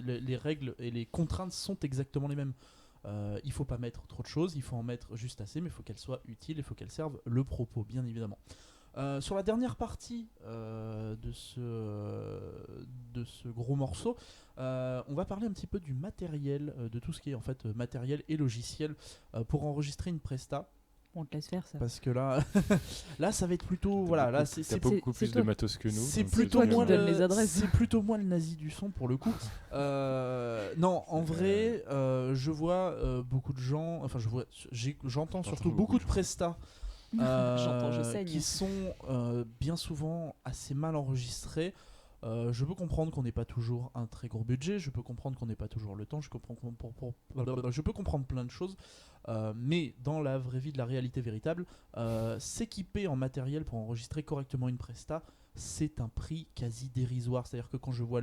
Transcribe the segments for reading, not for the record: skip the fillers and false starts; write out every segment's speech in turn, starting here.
les règles et les contraintes sont exactement les mêmes. Il faut pas mettre trop de choses, il faut en mettre juste assez, mais il faut qu'elles soient utiles, il faut qu'elles servent le propos, bien évidemment. Sur la dernière partie de ce gros morceau, on va parler un petit peu du matériel, de tout ce qui est en fait matériel et logiciel pour enregistrer une presta. On te laisse faire ça. Parce que là, là ça va être plutôt voilà, là T'as beaucoup plus de matos que nous. c'est donc plutôt toi moi qui donne les adresses. c'est plutôt moi le nazi du son pour le coup. Non, en vrai, je vois beaucoup de gens, enfin j'entends surtout beaucoup de prestats J'entends, je saigne. qui sont bien souvent assez mal enregistrés. Je peux comprendre qu'on n'ait pas toujours un très gros budget, je peux comprendre qu'on n'ait pas toujours le temps, je peux comprendre plein de choses, mais dans la vraie vie de la réalité véritable, s'équiper en matériel pour enregistrer correctement une presta, c'est un prix quasi dérisoire. C'est-à-dire que quand je vois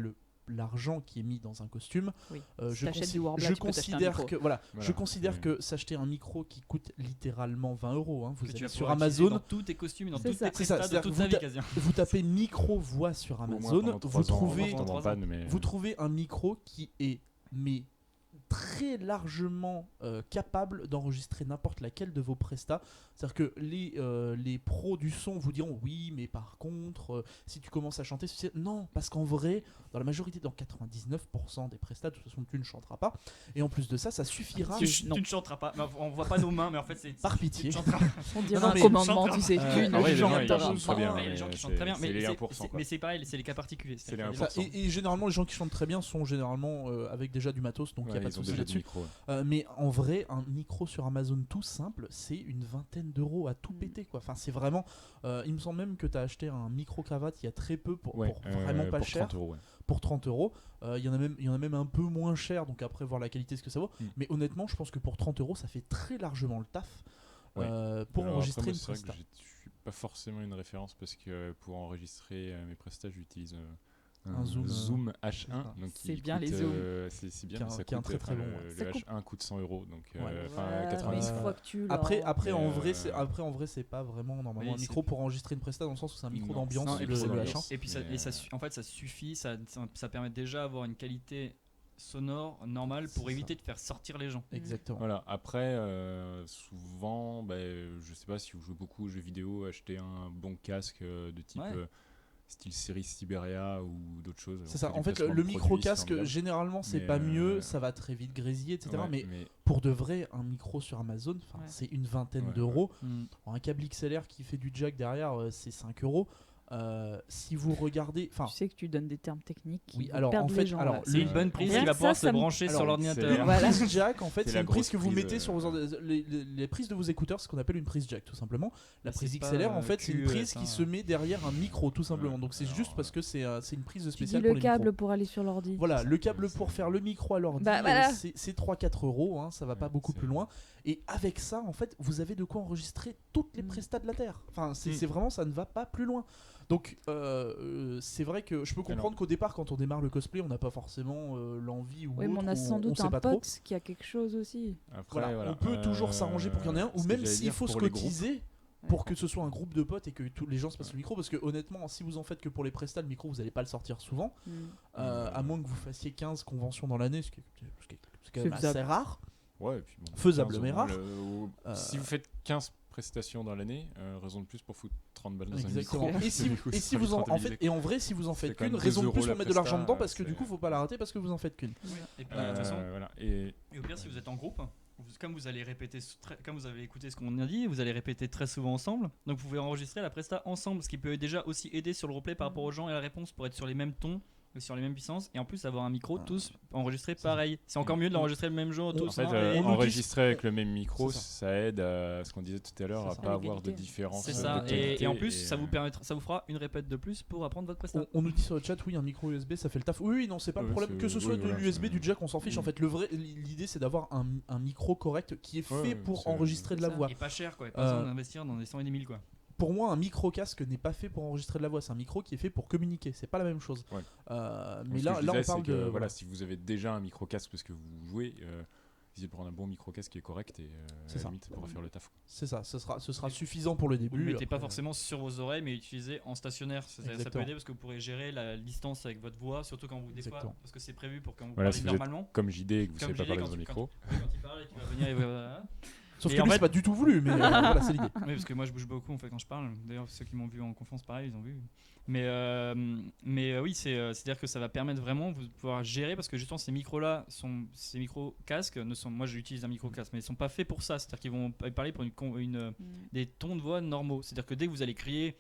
l'argent qui est mis dans un costume, Oui. je T'achètes du Warbler, je tu peux t'acheter un considère micro. que je considère que s'acheter un micro qui coûte littéralement 20 €, hein, vous Que tu allez vas sur pouvoir utiliser Amazon, dans tous tes costumes, dans C'est toutes ça. tes C'est ça, prestats de c'est-à-dire toute ta que vie quasi. vous tapez micro voix sur Amazon, vous trouvez un micro qui est mais très largement capable d'enregistrer n'importe laquelle de vos prestats. C'est-à-dire que les pros du son vous diront oui, mais par contre, si tu commences à chanter, non, parce qu'en vrai, dans 99% des prestats, de toute façon, tu ne chanteras pas. Et en plus de ça, ça suffira. Tu ne chanteras pas. On voit pas nos mains, mais en fait, c'est. Par pitié. Tu ne chanteras pas. On dirait Non, un mais commandement, tu sais. euh, Tu Ah ouais, ne les gens, chantes ils pas. chantent très bien. Il y a des gens qui chantent très bien, C'est les 1%, quoi. mais c'est pareil, c'est les cas particuliers. C'est les C'est-à-dire 1%. Et généralement, les gens qui chantent très bien sont généralement avec déjà du matos, donc il n'y a pas de souci là-dessus. Mais en vrai, un micro sur Amazon tout simple, c'est une vingtaine d'euros à tout péter, quoi. Enfin, c'est vraiment. Il me semble même que tu as acheté un micro cravate il y a très peu pour vraiment pas pour cher. 30 €, ouais. Pour 30 €. Il y en a même un peu moins cher, donc après voir la qualité, ce que ça vaut. Mais honnêtement, je pense que pour 30 € ça fait très largement le taf pour Alors enregistrer après, une moi, c'est presta. vrai que je suis pas forcément une référence parce que pour enregistrer mes prestats, j'utilise Un Zoom H1. c'est ça. Donc C'est qui bien coûte, les zooms. c'est bien, Qui est mais ça qui est un coûte, très, très bon, Ça le coûte. H1 coûte 100 €, donc Ouais, 90 mais une €. fois que tu Après, l'as- après, Mais, en vrai, c'est pas vraiment normalement Oui, un micro c'est- pour enregistrer une presta, dans le sens où c'est un micro Non, d'ambiance, non, et le puis ça- H1. Et puis ça, Mais, en fait, ça suffit, ça permet déjà d'avoir une qualité sonore normale pour C'est éviter de faire sortir les gens. Exactement. Voilà, après, souvent, je sais pas si vous jouez beaucoup aux jeux vidéo, achetez un bon casque de type Ouais. style série Siberia ou d'autres choses. C'est On ça, fait en du fait, placement le de micro produits, c'est casque, formidable. généralement, c'est Mais, pas mieux, ça va très vite grésiller, etc. Ouais, mais pour de vrai, un micro sur Amazon, Ouais. c'est une vingtaine Ouais, d'euros. Mm. Un câble XLR qui fait du jack derrière, c'est 5 €. Si vous regardez. Enfin, Tu sais que tu donnes des termes techniques qui Oui, vont alors, perdre en fait, les gens. alors, là. C'est une bonne prise Rien qui que va pouvoir ça se me- brancher sur Alors, l'ordinateur. une Voilà. prise jack, en fait, C'est c'est la une prise grosse que vous prise, mettez sur les prises de vos écouteurs, c'est ce qu'on appelle une prise jack, tout simplement. La Mais prise c'est pas, XLR, en fait, c'est une QES, prise hein. qui se met derrière un micro, tout simplement. Ouais. Donc, c'est Alors, juste parce que c'est une prise Tu dis spéciale pour le les câble micros. pour aller sur l'ordi. Voilà, le câble pour faire le micro à l'ordi, Bah, voilà. c'est 3-4 €, hein, ça va pas Ouais, beaucoup c'est- plus loin. Et avec ça, en fait, vous avez de quoi enregistrer toutes les prestats de la Terre. Enfin, c'est vraiment, ça ne va pas plus loin. Donc, c'est vrai que je peux comprendre qu'au départ, quand on démarre le cosplay, on n'a pas forcément l'envie ou Oui, mais autre, on a ou sans doute sait un pas pote trop. qui a quelque chose aussi. Après, Voilà, on peut toujours s'arranger pour qu'il y en ait un, ou ce que même j'allais s'il dire faut se pour les groupes. cotiser pour que ce soit un groupe de potes et que tous les gens se passent le micro, parce que honnêtement, si vous en faites que pour les prestats, le micro, vous n'allez pas le sortir souvent, à moins que vous fassiez 15 conventions dans l'année, ce qui est quand même C'est assez rare. Ouais, et puis bon, Faisable, 15 mais au rare. moins, Si vous faites 15 prestations dans l'année, raison de plus pour foutre 30 balles dans Exactement. un micro. Et si vous en fait, et en vrai, si vous en C'est faites quand même qu'une, 2 raison de € plus pour la mettre de l'argent presta, dedans, parce que c'est- du coup, faut pas la rater parce que vous en faites qu'une. Et puis, de toute façon, Voilà. Et et au pire, si vous êtes en groupe, comme vous allez répéter, comme vous avez écouté ce qu'on a dit, vous allez répéter très souvent ensemble. Donc vous pouvez enregistrer la presta ensemble, ce qui peut déjà aussi aider sur le replay par rapport aux gens et la réponse pour être sur les mêmes tons, sur les mêmes puissances, et en plus avoir un micro tous enregistrés pareil. C'est encore mieux de l'enregistrer le même jour tous. en fait, hein, et- enregistrer avec le même micro, C'est ça aide à ce qu'on disait tout à l'heure, C'est à ça. pas À avoir de l'égalité. différence. C'est de ça. qualité, Et en plus, ça vous permettra, ça vous fera une répète de plus pour apprendre votre presta. On nous dit sur le chat, oui, un micro USB, ça fait le taf. Oui, non, c'est pas le Oui, problème. c'est- Que ce soit oui, de voilà, l'USB, c'est- du jack, on s'en fiche. En fait, l'idée, c'est d'avoir un micro correct qui est fait Ouais, pour c'est- enregistrer de la Ça. voix. Et pas cher quoi. Pas besoin d'investir dans des 100 et des 1000 quoi. Pour moi, un micro casque n'est pas fait pour enregistrer de la voix. C'est un micro qui est fait pour communiquer. C'est pas la même chose. Ouais. Mais Ce là, que je là, on disais, parle c'est que, de. voilà, si vous avez déjà un micro casque parce que vous jouez, essayer de prendre un bon micro-casque qui est correct et à la limite pour faire le taf. C'est ça, ce sera suffisant pour le début. Vous ne le mettez pas forcément sur vos oreilles, mais utilisez en stationnaire. Ça peut aider parce que vous pourrez gérer la distance avec votre voix, surtout quand vous des fois, parce que c'est prévu pour quand vous parlez normalement. Comme JD et que vous ne savez pas parler dans le micro. Quand il parle et qu'il va venir et voilà. Sauf que lui, c'est pas du tout voulu, mais voilà, c'est l'idée. Oui, parce que moi, je bouge beaucoup en fait quand je parle. D'ailleurs, ceux qui m'ont vu en conférence, pareil, ils ont vu. Mais oui, c'est-à-dire que ça va permettre vraiment de pouvoir gérer, parce que justement, ces micros-là, ces micro-casques, moi, j'utilise un micro-casque, mais ils sont pas faits pour ça. C'est-à-dire qu'ils vont parler pour des tons de voix normaux. C'est-à-dire que dès que vous allez crier,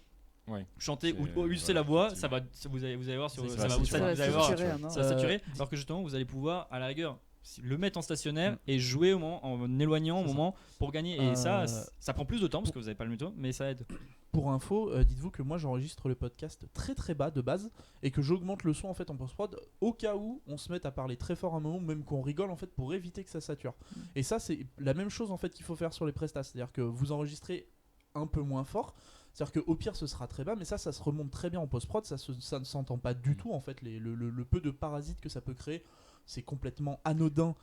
chanter ou user la voix, vous allez voir, ça va saturer. Alors que justement, vous allez pouvoir, à la rigueur, le mettre en stationnaire et jouer en éloignant au moment pour gagner. Et ça prend plus de temps parce que vous n'avez pas le métaux, mais ça aide. Pour info, dites-vous que moi j'enregistre le podcast très très bas de base et que j'augmente le son en fait en post-prod au cas où on se mette à parler très fort à un moment, même qu'on rigole en fait, pour éviter que ça sature. Et ça, c'est la même chose en fait qu'il faut faire sur les prestats, c'est-à-dire que vous enregistrez un peu moins fort. C'est-à-dire qu'au pire ce sera très bas, mais ça se remonte très bien en post-prod, ça ne s'entend pas du tout en fait, le peu de parasites que ça peut créer. C'est complètement anodin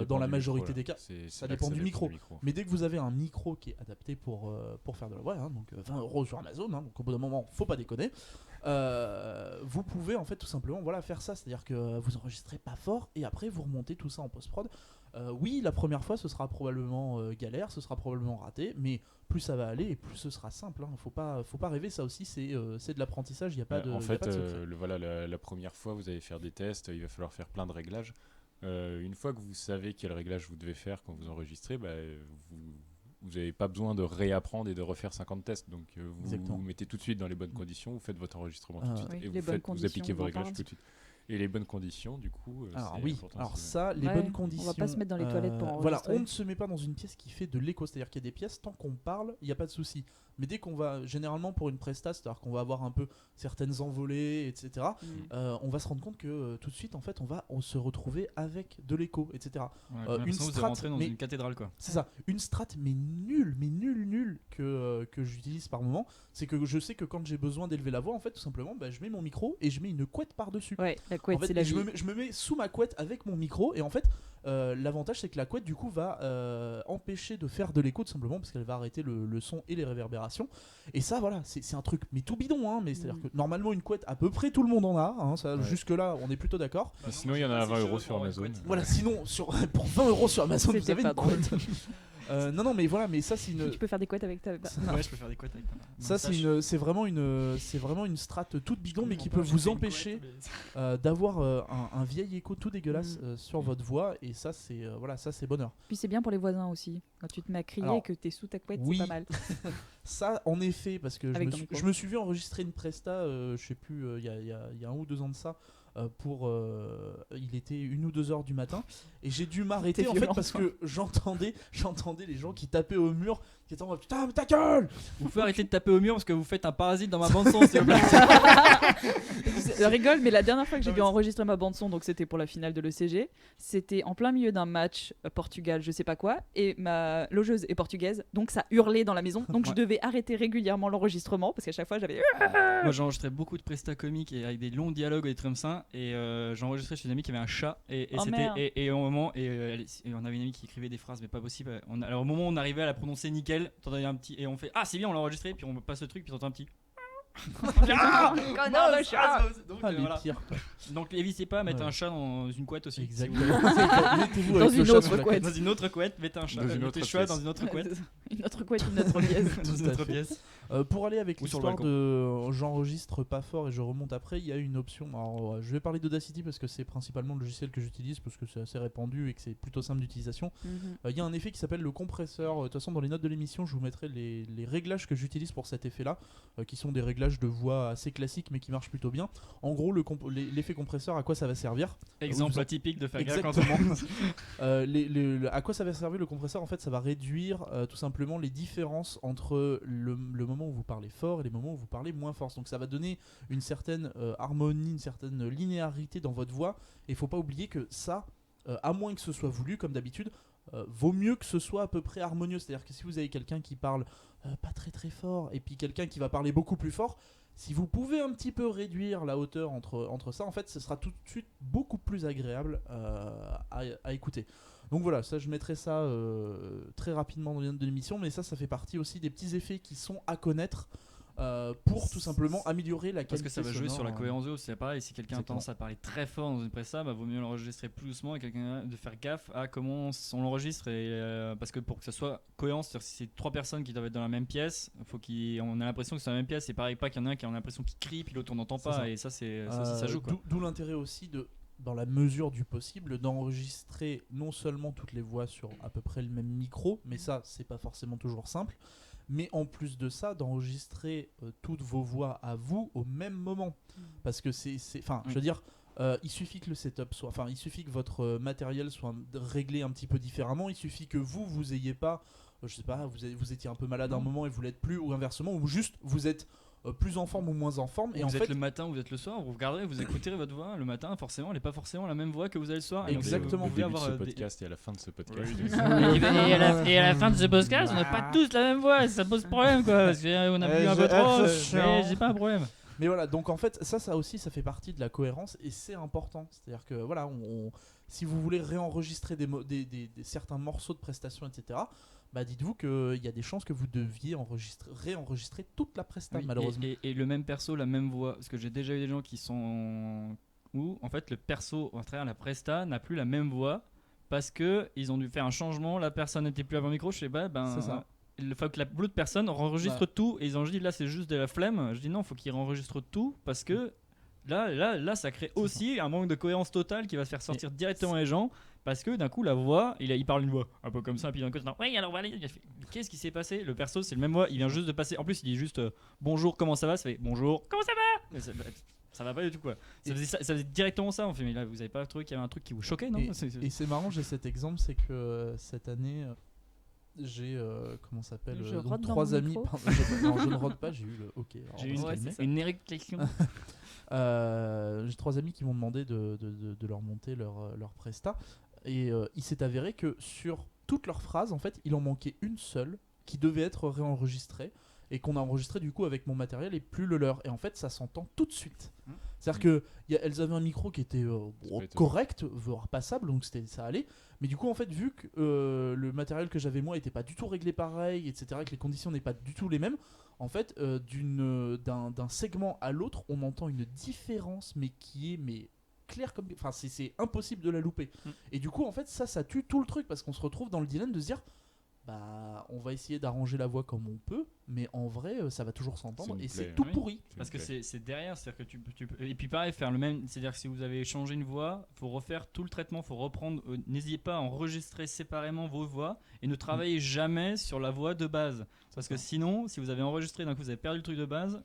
dans la majorité des cas. Ça dépend du micro. Mais dès que vous avez un micro qui est adapté pour faire de la voix, donc 20 € sur Amazon, donc au bout d'un moment, faut pas déconner, vous pouvez en fait tout simplement faire ça. C'est-à-dire que vous enregistrez pas fort et après vous remontez tout ça en post-prod. Oui, la première fois ce sera probablement galère, ce sera probablement raté, mais plus ça va aller et plus ce sera simple. Faut pas rêver, ça aussi c'est de l'apprentissage, il n'y a pas de en fait, de la première fois vous allez faire des tests, il va falloir faire plein de réglages. Une fois que vous savez quel réglage vous devez faire quand vous enregistrez, vous n'avez pas besoin de réapprendre et de refaire 50 tests. Donc vous mettez tout de suite dans les bonnes conditions, vous faites votre enregistrement tout de suite et vous appliquez vos réglages tout de suite. Et les bonnes conditions, du coup. Les bonnes conditions. On va pas se mettre dans les toilettes pour enregistrer. On ne se met pas dans une pièce qui fait de l'écho. C'est-à-dire qu'il y a des pièces, tant qu'on parle, il n'y a pas de souci. Mais dès qu'on va, généralement pour une presta, c'est-à-dire qu'on va avoir un peu certaines envolées, etc., on va se rendre compte que tout de suite, en fait, on va se retrouver avec de l'écho, etc. Une strat, vous rentrez dans une cathédrale, quoi. C'est ça. Une strat, mais nulle que j'utilise par moment, c'est que je sais que quand j'ai besoin d'élever la voix, en fait, tout simplement, je mets mon micro et je mets une couette par-dessus. Ouais, la couette, en fait, c'est la vie. Je me mets sous ma couette avec mon micro et en fait, l'avantage c'est que la couette du coup va empêcher de faire de l'écho tout simplement parce qu'elle va arrêter le son et les réverbérations. Et ça, voilà, c'est un truc, mais tout bidon, mais c'est-à-dire que normalement une couette, à peu près tout le monde en a. Jusque là, on est plutôt d'accord. Sinon, il y en a à 20 € sur Amazon. Voilà, sinon pour 20 € sur Amazon, vous avez une couette. Non, mais voilà, mais ça c'est une. Tu peux faire des couettes avec ta. Ouais, je peux faire des couettes avec ta. Ça c'est vraiment une strat toute bidon, mais qui peut vous empêcher d'avoir un vieil écho tout dégueulasse sur votre voix, et ça c'est bonheur. Puis c'est bien pour les voisins aussi. Quand tu te mets à crier et que t'es sous ta couette, c'est pas mal. Ça, en effet, parce que je me suis vu enregistrer une presta, je sais plus, il y a 1 ou 2 ans de ça. Il était 1 ou 2 heures du matin et j'ai dû m'arrêter en fait parce que j'entendais les gens qui tapaient au mur, qui étaient en mode putain mais ta gueule. Vous pouvez arrêter de taper au mur parce que vous faites un parasite dans ma bande son. Je rigole, mais la dernière fois que j'ai dû enregistrer ma bande son, donc c'était pour la finale de l'ECG, c'était en plein milieu d'un match Portugal je sais pas quoi, et ma logeuse est portugaise, donc ça hurlait dans la maison, donc je devais arrêter régulièrement l'enregistrement parce qu'à chaque fois j'avais. Moi j'ai enregistré beaucoup de prestats comiques et avec des longs dialogues et des trucs comme ça, et j'ai enregistré chez une amie qui avait un chat et au moment et on avait une amie qui écrivait des phrases mais pas possible. Alors au moment où on arrivait à la prononcer nickel, t'entendais un petit et on fait c'est bien, on l'a enregistré, puis on passe le truc puis t'entends un petit. Connard de chat. Donc n'hésitez pas à mettre un chat dans une couette aussi. Exactement. Dans une autre couette. Dans une autre couette, mettez un chat. Mettez choix dans une autre couette. Une autre couette, une autre pièce. Dans une autre pièce. Pour aller avec l'histoire de j'enregistre pas fort et je remonte après, il y a une option. Alors, je vais parler d'Audacity parce que c'est principalement le logiciel que j'utilise parce que c'est assez répandu et que c'est plutôt simple d'utilisation. Il y a un effet qui s'appelle le compresseur. De toute façon, dans les notes de l'émission, je vous mettrai les réglages que j'utilise pour cet effet-là, qui sont des réglages de voix assez classiques mais qui marchent plutôt bien. En gros, l'effet compresseur, à quoi ça va servir? Exemple typique de Faga quand on monte. À quoi ça va servir le compresseur? En fait, ça va réduire tout simplement les différences entre le moment où vous parlez fort et les moments où vous parlez moins fort. Donc ça va donner une certaine harmonie, une certaine linéarité dans votre voix. Et il faut pas oublier que ça, à moins que ce soit voulu comme d'habitude, vaut mieux que ce soit à peu près harmonieux. C'est-à-dire que si vous avez quelqu'un qui parle pas très très fort et puis quelqu'un qui va parler beaucoup plus fort, Si vous pouvez un petit peu réduire la hauteur entre ça, en fait, ce sera tout de suite beaucoup plus agréable à écouter. Donc voilà, ça je mettrai ça très rapidement dans l'émission, mais ça fait partie aussi des petits effets qui sont à connaître pour tout simplement améliorer la qualité sonore. Parce que ça va jouer sur la cohérence de haut, c'est pareil, si quelqu'un a Exactement. tendance à parler très fort dans une presta, vaut mieux l'enregistrer plus doucement et quelqu'un de faire gaffe à comment on l'enregistre. Parce que pour que ça soit cohérent, c'est-à-dire si c'est 3 personnes qui doivent être dans la même pièce, on a l'impression que c'est dans la même pièce, c'est pareil, pas qu'il y en a un qui a l'impression qu'il crie, puis l'autre on n'entend pas, et ça ça joue quoi. D'où l'intérêt aussi dans la mesure du possible, d'enregistrer non seulement toutes les voix sur à peu près le même micro, mais ça c'est pas forcément toujours simple, mais en plus de ça d'enregistrer toutes vos voix à vous au même moment, parce que je veux dire, il suffit que le setup soit, il suffit que votre matériel soit réglé un petit peu différemment, il suffit que vous ayez pas, je sais pas, vous étiez un peu malade un moment et vous l'êtes plus, ou inversement, ou juste vous êtes plus en forme ou moins en forme, et vous en êtes fait le matin, vous êtes le soir, vous regardez, vous écouterez votre voix le matin, forcément elle n'est pas forcément la même voix que vous avez le soir. Exactement. Au début de ce podcast et à la fin de ce podcast. Et à la fin de ce podcast, on n'a pas tous la même voix, ça pose problème quoi, parce qu'on a bu un peu trop, mais c'est pas un problème. Mais voilà, donc en fait, ça aussi, ça fait partie de la cohérence et c'est important. C'est-à-dire que voilà, si vous voulez réenregistrer certains morceaux de prestations, etc., bah dites-vous qu'il y a des chances que vous deviez réenregistrer toute la presta, malheureusement. Et le même perso, la même voix, parce que j'ai déjà eu des gens qui sont où en fait le perso à travers la presta n'a plus la même voix parce que ils ont dû faire un changement, la personne n'était plus à mon micro, je sais pas, c'est ça. Il faut que l'autre personne enregistre tout et ils ont dit là c'est juste de la flemme. Je dis non, faut qu'il enregistre tout parce que là ça crée aussi un manque de cohérence totale qui va se faire sortir directement les gens parce que d'un coup la voix il parle une voix un peu comme ça puis d'un coup oui alors voilà qu'est-ce qui s'est passé, le perso c'est le même voix, il vient juste de passer, en plus il dit juste bonjour comment ça va, ça fait bonjour comment ça va, mais ça va pas du tout quoi. Ça faisait directement ça, on fait mais là vous avez pas trouvé qu'il y avait un truc qui vous choquait non? Et c'est marrant, j'ai cet exemple, c'est que cette année j'ai comment ça s'appelle donc 3 amis non je ne rôde pas, j'ai eu le ok, j'ai une érection. J'ai 3 amis qui m'ont demandé de leur monter leur presta et il s'est avéré que sur toutes leurs phrases en fait il en manquait une seule qui devait être réenregistrée et qu'on a enregistré du coup avec mon matériel et plus le leur, et en fait ça s'entend tout de suite. C'est-à-dire que elles avaient un micro qui était correct, voire passable, donc ça allait, mais du coup en fait vu que le matériel que j'avais moi était pas du tout réglé pareil, etc., que les conditions n'est pas du tout les mêmes, en fait d'un segment à l'autre on entend une différence mais qui est claire comme, enfin c'est impossible de la louper. Et du coup en fait ça tue tout le truc parce qu'on se retrouve dans le dilemme de se dire bah on va essayer d'arranger la voix comme on peut, mais en vrai ça va toujours s'entendre et c'est tout pourri. Parce que c'est derrière, c'est-à-dire que tu peux et puis pareil faire le même, c'est-à-dire que si vous avez changé une voix, faut refaire tout le traitement, faut reprendre, n'hésitez pas à enregistrer séparément vos voix et ne travaillez jamais sur la voix de base. Parce que sinon, si vous avez enregistré d'un coup, vous avez perdu le truc de base.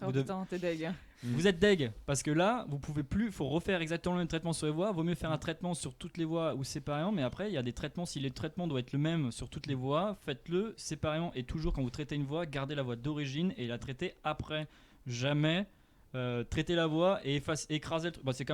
T'es deg. Vous êtes deg parce que là, vous pouvez plus. Faut refaire exactement le même traitement sur les voix. Vaut mieux faire un traitement sur toutes les voix ou séparément. Mais après, il y a des traitements. Si le traitement doit être le même sur toutes les voix, faites-le séparément. Et toujours quand vous traitez une voix, gardez la voix d'origine et la traitez après. Jamais traiter la voix et écraser le truc. Bon, c'est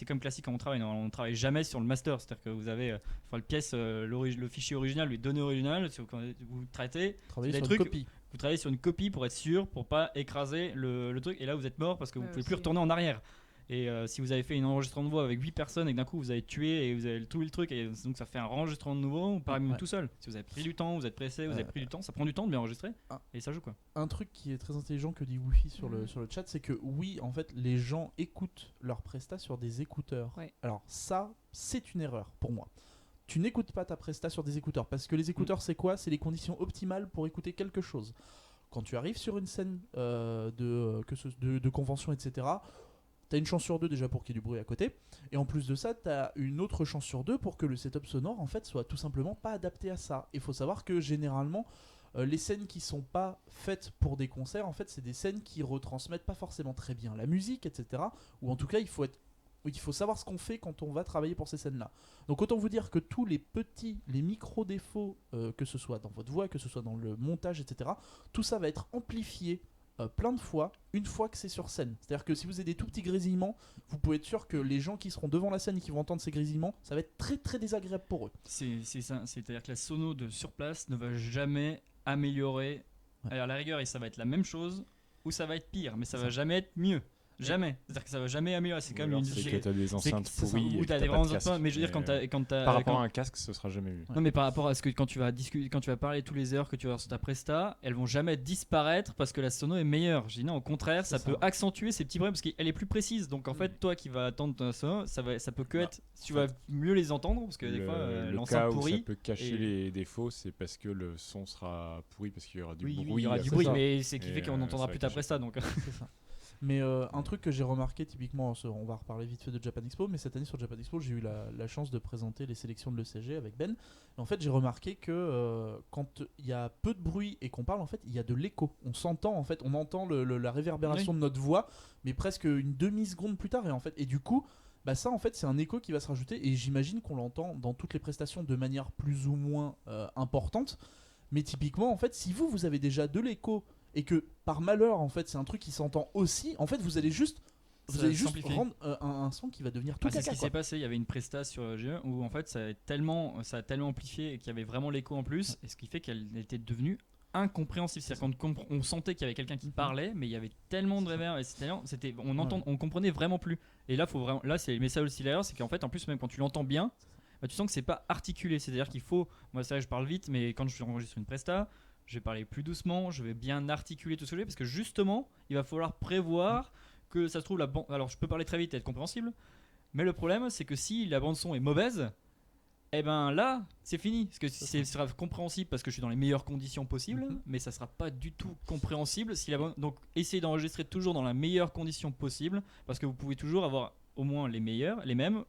comme classique quand on travaille. On travaille jamais sur le master. C'est-à-dire que vous avez le pièce, le fichier original, les données originales. Quand vous traitez, travaillez sur une copie. Vous travaillez sur une copie pour être sûr, pour pas écraser le truc. Et là, vous êtes mort parce que vous pouvez plus retourner en arrière. Et si vous avez fait une enregistrement de voix avec 8 personnes et que d'un coup vous avez tué et vous avez tout le truc et donc ça fait un enregistrement de nouveau, pareil même tout seul. Si vous avez pris du temps, vous êtes pressé, vous avez pris du temps, ça prend du temps de bien enregistrer et ça joue quoi. Un truc qui est très intelligent que dit Wi-Fi sur le chat, c'est que oui, en fait, les gens écoutent leurs prestats sur des écouteurs. Ouais. Alors ça, c'est une erreur pour moi. Tu n'écoutes pas ta presta sur des écouteurs parce que les écouteurs, c'est quoi ? C'est les conditions optimales pour écouter quelque chose. Quand tu arrives sur une scène de convention, etc., t'as une chance sur 2 déjà pour qu'il y ait du bruit à côté, et en plus de ça t'as une autre chance sur 2 pour que le setup sonore en fait soit tout simplement pas adapté à ça. Il faut savoir que généralement les scènes qui sont pas faites pour des concerts, en fait c'est des scènes qui retransmettent pas forcément très bien la musique, etc., ou en tout cas il faut savoir ce qu'on fait quand on va travailler pour ces scènes là. Donc autant vous dire que tous les micro défauts, que ce soit dans votre voix, que ce soit dans le montage, etc., tout ça va être amplifié plein de fois une fois que c'est sur scène. C'est-à-dire que si vous avez des tout petits grésillements, vous pouvez être sûr que les gens qui seront devant la scène et qui vont entendre ces grésillements, ça va être très très désagréable pour eux. C'est ça, c'est-à-dire que la sono de sur place ne va jamais améliorer. Alors à la rigueur, et ça va être la même chose, ou ça va être pire, mais ça va jamais être mieux. Jamais. C'est-à-dire que ça va jamais améliorer. C'est comme une. C'est que t'as des enceintes pourries. Ou t'as des vrais enceintes. Mais je veux dire, quand t'as. Par rapport à un casque, ce sera jamais mieux. Non, mais par rapport à ce que quand tu vas discuter, quand tu vas parler de tous les erreurs que tu vas avoir sur ta presta, elles vont jamais disparaître parce que la sono est meilleure. Je dis non, au contraire, ça peut accentuer ces petits problèmes parce qu'elle est plus précise. Donc en fait, toi qui vas attendre ta sono, ça peut que être. Tu vas mieux les entendre parce que des fois, l'enceinte pourrie. Ça peut cacher les défauts, c'est parce que le son sera pourri parce qu'il y aura du bruit. Il y aura du bruit, mais c'est qui fait qu'on n'entendra plus ta presta. Donc. C'est ça. Mais un truc que j'ai remarqué typiquement, on va reparler vite fait de Japan Expo, mais cette année sur Japan Expo, j'ai eu la chance de présenter les sélections de l'ECG avec Ben. Et en fait, j'ai remarqué que quand il y a peu de bruit et qu'on parle, en fait, il y a de l'écho. On s'entend, en fait, on entend la réverbération de notre voix, mais presque une demi-seconde plus tard. Et du coup, ça, en fait, c'est un écho qui va se rajouter. Et j'imagine qu'on l'entend dans toutes les prestations de manière plus ou moins importante. Mais typiquement, en fait, si vous avez déjà de l'écho et que par malheur en fait c'est un truc qui s'entend aussi, en fait vous allez juste rendre un son qui va devenir tout caca. C'est ce qui s'est passé, il y avait une presta sur GE où en fait ça a tellement amplifié et qu'il y avait vraiment l'écho en plus, et ce qui fait qu'elle était devenue incompréhensible. C'est-à-dire qu'on sentait qu'il y avait quelqu'un qui parlait, mais il y avait tellement de réverb et on comprenait vraiment plus. Et là mais ça aussi l'erreur, c'est qu'en fait en plus même quand tu l'entends bien, tu sens que c'est pas articulé. C'est-à-dire qu'il faut, moi ça je parle vite, mais quand je enregistre une presta, je vais parler plus doucement, je vais bien articuler tout ce que je fais parce que justement, il va falloir prévoir que ça se trouve alors je peux parler très vite et être compréhensible, mais le problème c'est que si la bande son est mauvaise, eh ben là, c'est fini parce que ce sera compréhensible parce que je suis dans les meilleures conditions possibles, mais ça sera pas du tout compréhensible si donc essayez d'enregistrer toujours dans la meilleure condition possible parce que vous pouvez toujours avoir au moins les meilleurs, les mêmes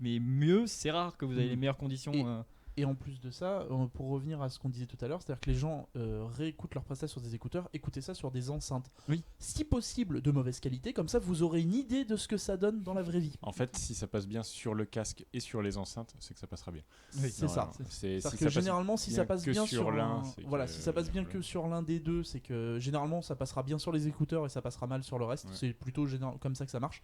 mais mieux, c'est rare que vous ayez les meilleures conditions. Et en plus de ça, pour revenir à ce qu'on disait tout à l'heure, c'est-à-dire que les gens réécoutent leurs prestations sur des écouteurs, écoutez ça sur des enceintes. Oui. Si possible, de mauvaise qualité, comme ça vous aurez une idée de ce que ça donne dans la vraie vie. En fait, si ça passe bien sur le casque et sur les enceintes, c'est que ça passera bien. Oui, c'est ça. C'est que généralement, si ça passe bien sur l'un, si ça passe bien que sur l'un des deux, c'est que généralement ça passera bien sur les écouteurs et ça passera mal sur le reste. Ouais. C'est plutôt comme ça que ça marche.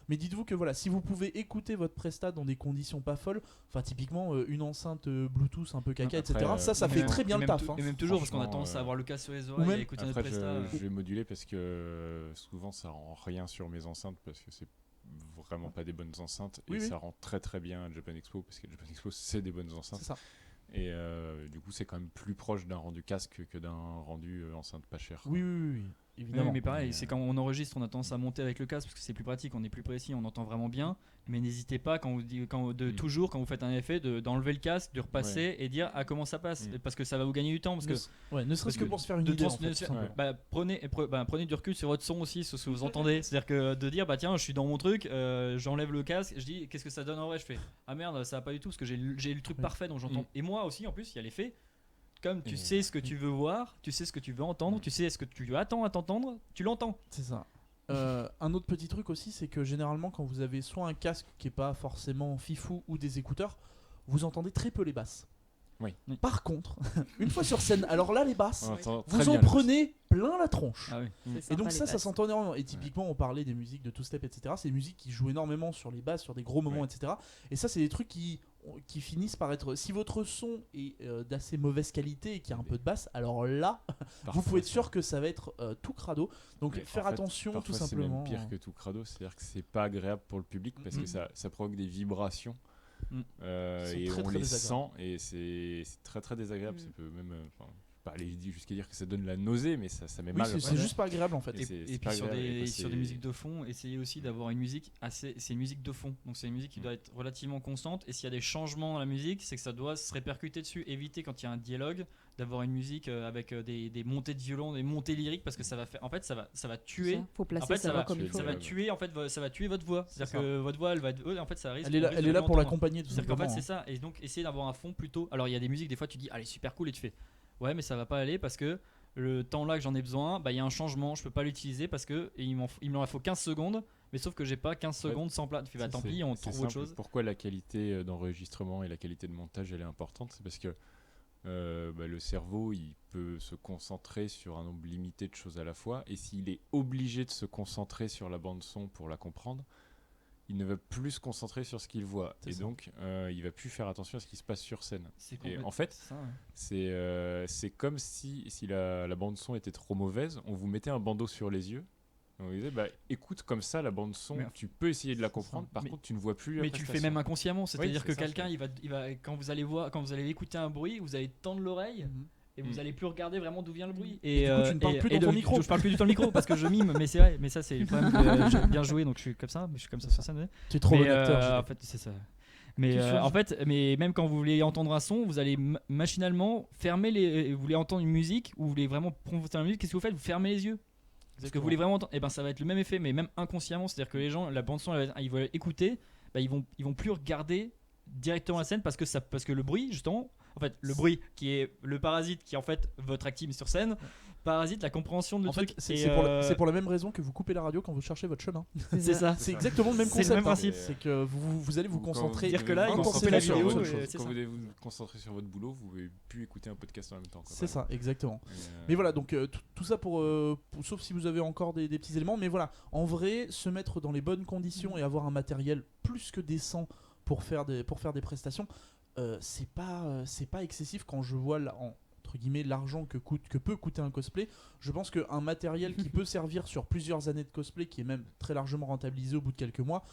Mais dites-vous que voilà, si vous pouvez écouter votre presta dans des conditions pas folles, enfin typiquement une enceinte Bluetooth un peu caca, après, etc. Ça fait très bien le taf. Et même toujours parce qu'on a tendance à avoir le cas sur les oreilles et à écouter notre presta. Je vais moduler parce que souvent ça rend rien sur mes enceintes parce que c'est vraiment pas des bonnes enceintes et ça rend très très bien à Japan Expo parce que Japan Expo c'est des bonnes enceintes. C'est ça. Et du coup c'est quand même plus proche d'un rendu casque que d'un rendu enceinte pas cher. Oui. Évidemment. Oui, mais pareil, c'est quand on enregistre, on a tendance à monter avec le casque parce que c'est plus pratique, on est plus précis, on entend vraiment bien. Mais n'hésitez pas toujours quand vous faites un effet d'enlever le casque, de repasser et dire comment ça passe, parce que ça va vous gagner du temps. Parce ne serait-ce que pour se faire une idée. Prenez du recul sur votre son aussi, sur ce que vous entendez. C'est-à-dire que de dire tiens, je suis dans mon truc, j'enlève le casque, je dis qu'est-ce que ça donne en vrai, je fais ah merde, ça va pas du tout parce que j'ai le truc parfait donc j'entends. Et moi aussi en plus il y a l'effet. Comme tu sais ce que tu veux voir, tu sais ce que tu veux entendre, tu sais ce que tu attends à t'entendre, tu l'entends. C'est ça. Un autre petit truc aussi, c'est que généralement quand vous avez soit un casque qui est pas forcément fifou ou des écouteurs, vous entendez très peu les basses. Oui. Par contre, une fois sur scène, alors là les basses, vous en prenez plein la tronche. Ah oui. Et donc ça s'entend énormément. Et typiquement on parlait des musiques de two-step, etc. C'est des musiques qui jouent énormément sur les basses, sur des gros moments, etc. Et ça c'est des trucs qui finissent par être... Si votre son est d'assez mauvaise qualité et qu'il y a un peu de basse, alors là, vous pouvez être sûr que ça va être tout crado. Donc faire attention tout simplement. C'est même pire que tout crado, c'est-à-dire que c'est pas agréable pour le public parce que ça provoque des vibrations. Et très, on très les sent et c'est très très désagréable. Ça peut même pas aller jusqu'à dire que ça donne la nausée, mais ça met mal. C'est juste pas agréable en fait. Et puis sur des musiques de fond, essayez aussi d'avoir une musique c'est une musique de fond, donc c'est une musique qui doit être relativement constante. Et s'il y a des changements dans la musique, c'est que ça doit se répercuter dessus. Évitez quand il y a un dialogue d'avoir une musique avec des montées de violon, des montées lyriques, parce que ça va faire, en fait ça va tuer. Faut placer ça va comme il faut. Ça va tuer ça va tuer votre voix. C'est-à-dire que votre voix elle va en fait ça risque. Elle est là pour l'accompagner tout simplement. En fait c'est ça. Et donc essayez d'avoir un fond plutôt. Alors il y a des musiques des fois tu dis allez super cool et tu fais ouais mais ça va pas aller parce que le temps là que j'en ai besoin, il y a un changement, je peux pas l'utiliser parce que il m'en faut 15 secondes, mais sauf que j'ai pas 15 secondes sans plat. Tu fais tant pis, on trouve autre chose. Pourquoi la qualité d'enregistrement et la qualité de montage elle est importante, c'est parce que le cerveau il peut se concentrer sur un nombre limité de choses à la fois, et s'il est obligé de se concentrer sur la bande son pour la comprendre, il ne va plus se concentrer sur ce qu'il voit. Donc, il va plus faire attention à ce qui se passe sur scène. Et en fait, ça, c'est comme si la bande-son était trop mauvaise, on vous mettait un bandeau sur les yeux. On vous disait, écoute, comme ça, la bande-son, tu peux essayer de la comprendre, par contre, tu ne vois plus la prestation. Mais tu le fais même inconsciemment, c'est-à-dire que quelqu'un, il va, quand vous allez écouter un bruit, vous allez tendre l'oreille. Et vous allez plus regarder vraiment d'où vient le bruit. Et du coup, tu ne parles plus dans ton micro. Je parle plus du tout dans le micro parce que je mime, mais c'est vrai. Mais ça, c'est le problème. J'aime bien jouer, donc je suis comme ça. Mais je suis comme ça sur scène. Tu es trop bon acteur. En fait, c'est ça. Mais en fait, même quand vous voulez entendre un son, vous allez machinalement fermer vous voulez entendre une musique ou vous voulez vraiment profiter la musique. Qu'est-ce que vous faites ? Vous fermez les yeux. Parce que vous voulez vraiment entendre. Et ben, ça va être le même effet, mais même inconsciemment. C'est-à-dire que les gens, la bande son, ils vont écouter. Ils vont plus regarder directement la scène parce que le bruit, justement. En fait, le bruit qui est le parasite qui est en fait votre active sur scène, parasite la compréhension de truc. C'est pour la même raison que vous coupez la radio quand vous cherchez votre chemin. C'est ça. C'est exactement le même concept. C'est le même principe. C'est que vous allez vous concentrer. Dire que là, ils vont couper la vidéo. Quand vous devez vous concentrer sur votre boulot, vous pouvez plus écouter un podcast en même temps. C'est ça, exactement. Mais voilà, donc tout ça pour sauf si vous avez encore des petits éléments, mais voilà, en vrai, se mettre dans les bonnes conditions et avoir un matériel plus que décent pour faire des prestations. C'est pas excessif quand je vois entre guillemets l'argent que peut coûter un cosplay. Je pense qu'un matériel qui peut servir sur plusieurs années de cosplay, qui est même très largement rentabilisé au bout de quelques mois,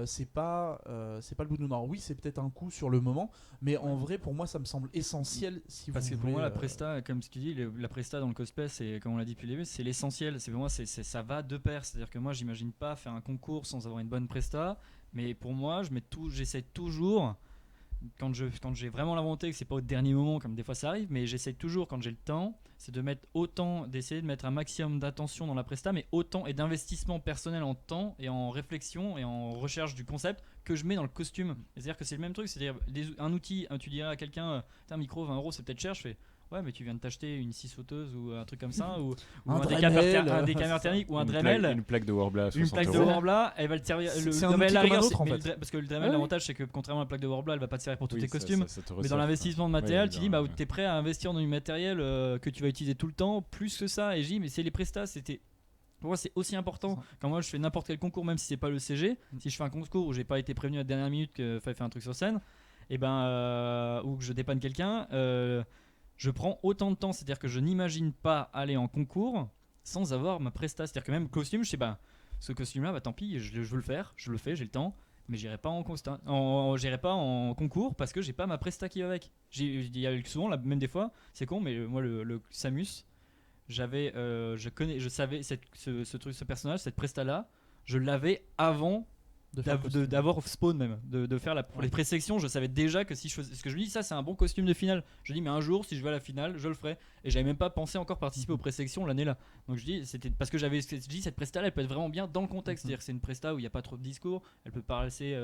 c'est pas le bout de nous. Oui, c'est peut-être un coût sur le moment, mais en vrai pour moi ça me semble essentiel parce que pour moi la presta, comme ce que tu dis, la presta dans le cosplay, c'est comme on l'a dit depuis le début, c'est l'essentiel. C'est pour moi ça va de pair. C'est-à-dire que moi j'imagine pas faire un concours sans avoir une bonne presta, mais pour moi j'essaie toujours. Quand j'ai vraiment la volonté, que c'est pas au dernier moment comme des fois ça arrive, mais j'essaie toujours quand j'ai le temps, c'est d'essayer de mettre un maximum d'attention dans la presta, mais autant et d'investissement personnel en temps et en réflexion et en recherche du concept que je mets dans le costume. C'est-à-dire que c'est le même truc, c'est-à-dire un outil, tu dirais à quelqu'un, un micro 20 € c'est peut-être cher, je fais ouais mais tu viens de t'acheter une scie sauteuse ou un truc comme ça ou un décameur thermique ou un Dremel, une plaque de Warbla, elle va te servir c'est un outil comme un autre en fait. Parce que le Dremel, l'avantage c'est que contrairement à la plaque de Warbla, elle va pas te servir pour tous tes costumes, mais dans l'investissement de matériel tu dis t'es prêt à investir dans du matériel que tu vas utiliser tout le temps plus que ça. Et j'ai dit mais c'est les prestats, pour moi c'est aussi important. Quand moi je fais n'importe quel concours, même si c'est pas le CG, si je fais un concours où j'ai pas été prévenu à la dernière minute qu'il fallait faire un truc sur scène, et ou que je dépanne quelqu'un, je prends autant de temps. C'est-à-dire que je n'imagine pas aller en concours sans avoir ma presta. C'est-à-dire que même costume, je sais ce costume-là, tant pis, je veux le faire, je le fais, j'ai le temps, mais j'irai pas j'irai pas en concours parce que j'ai pas ma presta qui va avec. Il y a souvent, même des fois, c'est con, mais moi le Samus, je savais ce personnage, cette presta-là, je l'avais avant d'avoir spawn même, de faire pour les pré-sections. Je savais déjà que si je faisais ce que je me dis, ça c'est un bon costume de finale. Je dis mais un jour si je vais à la finale je le ferai, et j'avais même pas pensé encore participer aux pré-sections l'année là. Donc je dis c'était parce que cette presta là elle peut être vraiment bien dans le contexte, c'est-à-dire que c'est une presta où il y a pas trop de discours, elle peut passer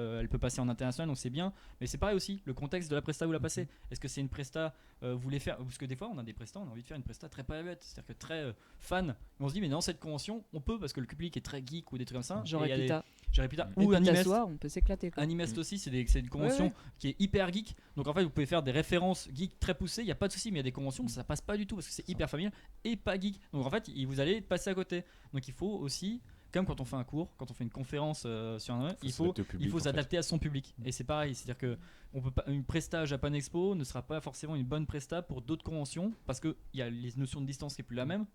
en international, donc c'est bien, mais c'est pareil aussi le contexte de la presta où vous la passez. Est-ce que c'est une presta vous voulez faire, parce que des fois on a des prestas, on a envie de faire une presta très private, c'est-à-dire que très fan, mais on se dit mais dans cette convention on peut, parce que le public est très geek ou des trucs comme ça, genre Répita ou Animest. On peut s'éclater quoi. Animest aussi, c'est une convention qui est hyper geek. Donc en fait, vous pouvez faire des références geek très poussées, il n'y a pas de souci, mais il y a des conventions où ça passe pas du tout parce que c'est hyper familial et pas geek. Donc en fait, vous allez passer à côté. Donc il faut aussi, comme quand on fait un cours, quand on fait une conférence sur un il faut s'adapter à son public. Et c'est pareil, c'est-à-dire que une presta à Japan Expo ne sera pas forcément une bonne presta pour d'autres conventions parce qu'il y a les notions de distance qui n'est plus la même.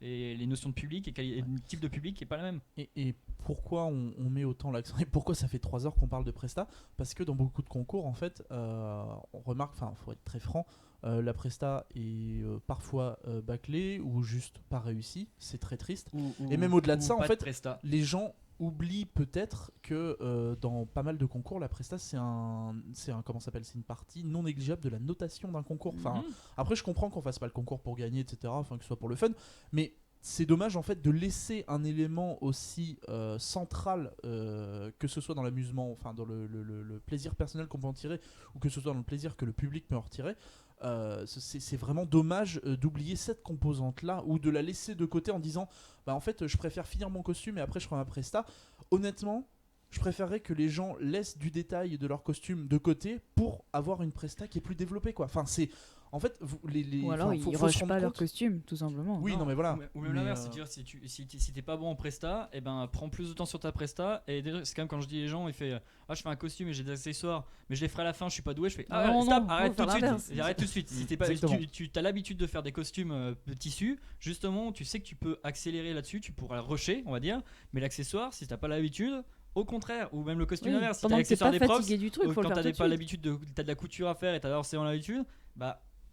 Et les notions de public et le type de public qui n'est pas la même. Et pourquoi on met autant l'accent, et pourquoi ça fait 3 heures qu'on parle de presta? Parce que dans beaucoup de concours en fait on remarque, faut être très franc, la presta est parfois bâclée ou juste pas réussie, c'est très triste. Et même au-delà de ça en fait les gens oublient peut-être que dans pas mal de concours la presta c'est une partie non négligeable de la notation d'un concours. Après je comprends qu'on fasse pas le concours pour gagner etc, que ce soit pour le fun, mais c'est dommage en fait de laisser un élément aussi central, que ce soit dans l'amusement, dans le plaisir personnel qu'on peut en tirer, ou que ce soit dans le plaisir que le public peut en retirer. C'est vraiment dommage d'oublier cette composante là, ou de la laisser de côté en disant en fait je préfère finir mon costume et après je ferai ma presta. Honnêtement je préférerais que les gens laissent du détail de leur costume de côté pour avoir une presta qui est plus développée quoi. En fait, Ou alors ils rushent pas leur costume, tout simplement. Oui, non mais voilà. Ou même l'inverse, c'est-à-dire si t'es pas bon en presta, et ben prends plus de temps sur ta presta. Et déjà, c'est comme quand je dis les gens, il fait je fais un costume et j'ai des accessoires, mais je les ferai à la fin, je suis pas doué. Je fais stop, arrête tout de suite. Arrête tout de suite. Si t'es pas, tu as l'habitude de faire des costumes de tissu, justement, tu sais que tu peux accélérer là-dessus, tu pourras rusher, on va dire. Mais l'accessoire, si t'as pas l'habitude. Au contraire, ou même le costume inverse, si t'as l'accessoire des profs, quand t'as pas l'habitude t'as de la couture à faire et t'as forcément l'habitude,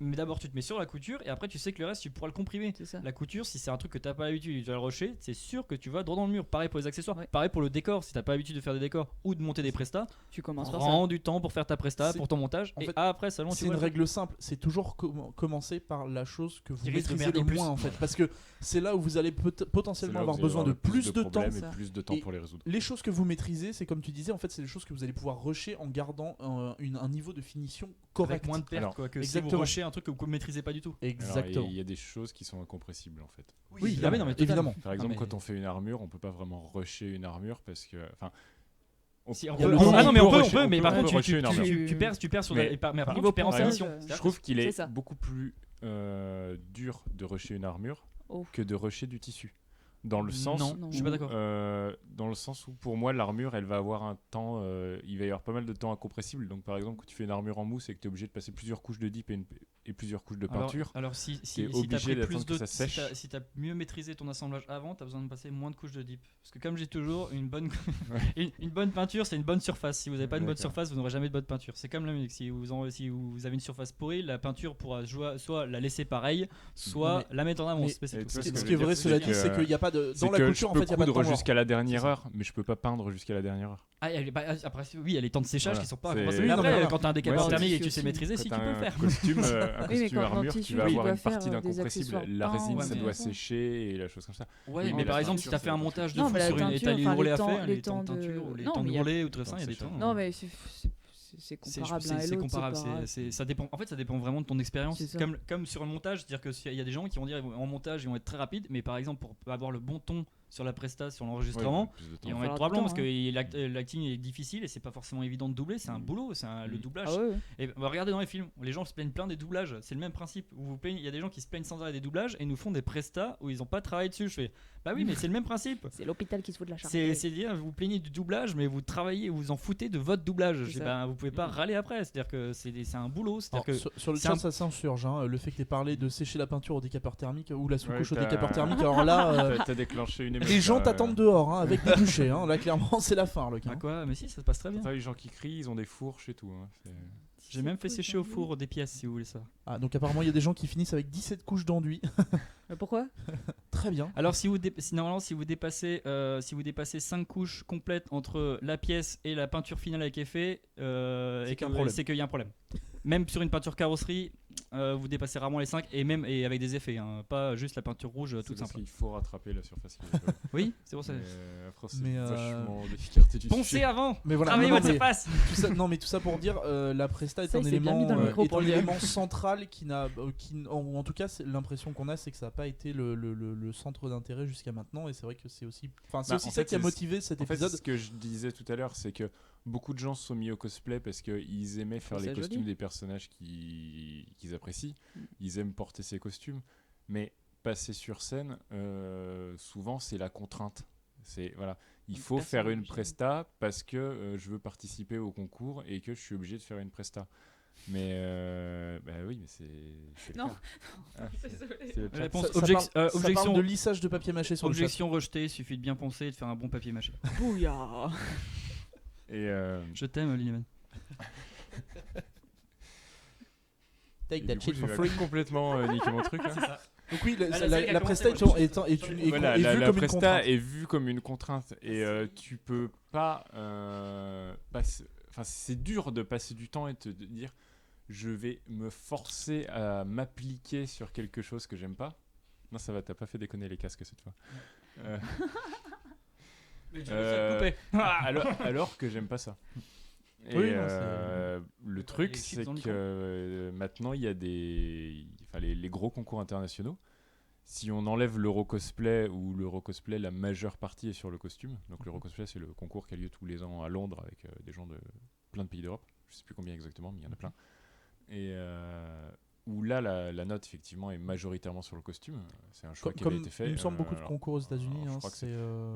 mais d'abord tu te mets sur la couture et après tu sais que le reste tu pourras le comprimer. La couture, si c'est un truc que t'as pas l'habitude et tu vas le rusher, c'est sûr que tu vas droit dans le mur. Pareil pour les accessoires, pareil pour le décor, si t'as pas l'habitude de faire des décors ou de monter des prestats, tu commences par prends du temps pour faire ta presta, pour ton montage et après seulement c'est une règle simple, c'est toujours commencer par la chose que vous maîtrisez le moins en fait, parce que c'est là où vous allez potentiellement avoir besoin de plus de temps et plus de temps pour les résoudre. Les choses que vous maîtrisez, c'est comme tu disais, en fait c'est les choses que vous allez pouvoir rusher en gardant un niveau de finition correct, avec moins de pertes que si vous rushez un truc que vous maîtrisez pas du tout. Exactement. Il y a des choses qui sont incompressibles en fait. Oui, évidemment. Par exemple, quand on fait une armure, on peut pas vraiment rusher une armure parce que on peut, mais par contre tu perds sur niveau finition. Je trouve qu'il est beaucoup plus dur de rusher une armure que de rusher du tissu. Dans le sens non, je suis pas d'accord. Dans le sens où pour moi l'armure elle va avoir un temps, il va y avoir pas mal de temps incompressible. Donc par exemple quand tu fais une armure en mousse et que tu es obligé de passer plusieurs couches de dip et plusieurs couches de peinture, alors si t'as pris plus de si t'as mieux maîtrisé ton assemblage avant, t'as besoin de passer moins de couches de dip. Parce que comme j'ai toujours une bonne une bonne peinture, c'est une bonne surface. Si vous n'avez pas une bonne surface, vous n'aurez jamais de bonne peinture. C'est comme la musique. Si vous avez une surface pourrie, la peinture pourra soit la laisser pareille, soit la mettre en avant. Ce qui est vrai, cela dit, c'est qu'il n'y a pas dans la couture en fait, il y a pas de temps jusqu'à la dernière heure, mais je peux pas peindre jusqu'à la dernière heure. Après oui, il y a les temps de séchage qui sont pas quand t'as un décapage thermique et que tu sais maîtriser, si tu peux le faire. Un costume armure, tu vas avoir une partie d'incompressible. La résine, ça doit sécher et la chose comme ça. Ouais, mais par exemple, si t'as fait un montage de fou sur une état hurlé à faire, les temps de teinture ou les temps de rouler ou tout ça, il y a des temps. Non, mais c'est comparable l'un et l'autre. C'est comparable. Ça dépend. En fait, ça dépend vraiment de ton expérience. Comme sur un montage, c'est-à-dire qu'il y a des gens qui vont dire en montage, ils vont être très rapides, mais par exemple, pour avoir le bon ton sur la presta, sur l'enregistrement, ils vont être trois blancs parce que l'acting est difficile et c'est pas forcément évident de doubler. C'est un boulot, le doublage. Et regardez dans les films, les gens se plaignent plein des doublages. C'est le même principe. Il y a des gens qui se plaignent sans arrêt des doublages et nous font des prestas où ils ont pas travaillé dessus. Je fais bah oui, mais c'est le même principe. C'est l'hôpital qui se fout de la charité. C'est dire vous plaignez du doublage, mais vous travaillez, vous en foutez de votre doublage. Vous pouvez pas râler après. C'est-à-dire que c'est un boulot. Alors, que sur le chat, ça s'insurge. Le fait que tu aies parlé de sécher la peinture au décapeur thermique ou la sous-couche au décapeur thermique. Alors là, t'as déclenché une émeute. Les gens t'attendent dehors avec des bûchers. Là, clairement, c'est la fin. Ah quoi? Mais si, ça se passe très bien. Les gens qui crient, ils ont des fourches et tout. J'ai même fait sécher au four des pièces si vous voulez ça. Ah, donc apparemment il y a des gens qui finissent avec 17 couches d'enduit. Pourquoi? Très bien. Alors normalement si vous dépassez 5 couches complètes entre la pièce et la peinture finale avec effet, c'est qu'il y a un problème. Même sur une peinture carrosserie, vous dépassez rarement les 5 et avec des effets, pas juste la peinture rouge toute simple. Il faut rattraper la surface. Oui, c'est pour ça. Après, c'est vachement difficulté du Poncez avant. Mais voilà, travaillez votre surface. Tout ça pour dire, la presta est un élément central ou en tout cas l'impression qu'on a, c'est que ça n'a pas été le centre d'intérêt jusqu'à maintenant, et c'est vrai que c'est aussi ça qui a motivé cet épisode. Ce que je disais tout à l'heure, c'est que beaucoup de gens se sont mis au cosplay parce qu'ils aimaient faire les costumes des personnages qu'ils apprécient. Ils aiment porter ces costumes, mais passer sur scène, souvent c'est la contrainte. Il faut faire une presta parce que je veux participer au concours et que je suis obligé de faire une presta. Mais oui, mais c'est non. C'est réponse. Ça parle de lissage de papier mâché sur objection rejetée. Il suffit de bien penser et de faire un bon papier mâché. Bouillard. Et je t'aime, Lilian. Take that shit for free. Complètement niqué mon truc. Là. Donc oui, la presta est vue comme une contrainte et tu peux pas c'est dur de passer du temps et te dire je vais me forcer à m'appliquer sur quelque chose que j'aime pas. Non, ça va, t'as pas fait déconner les casques cette fois. Alors que j'aime pas ça. Et le truc, c'est que maintenant il y a les gros concours internationaux. Si on enlève l'Eurocosplay, où l'Eurocosplay, la majeure partie est sur le costume. Donc l'Eurocosplay, c'est le concours qui a lieu tous les ans à Londres avec des gens de plein de pays d'Europe. Je sais plus combien exactement, mais il y en a plein. Et où là, la note, effectivement, est majoritairement sur le costume. C'est un choix qui avait été fait. Il me semble beaucoup de concours aux États-Unis.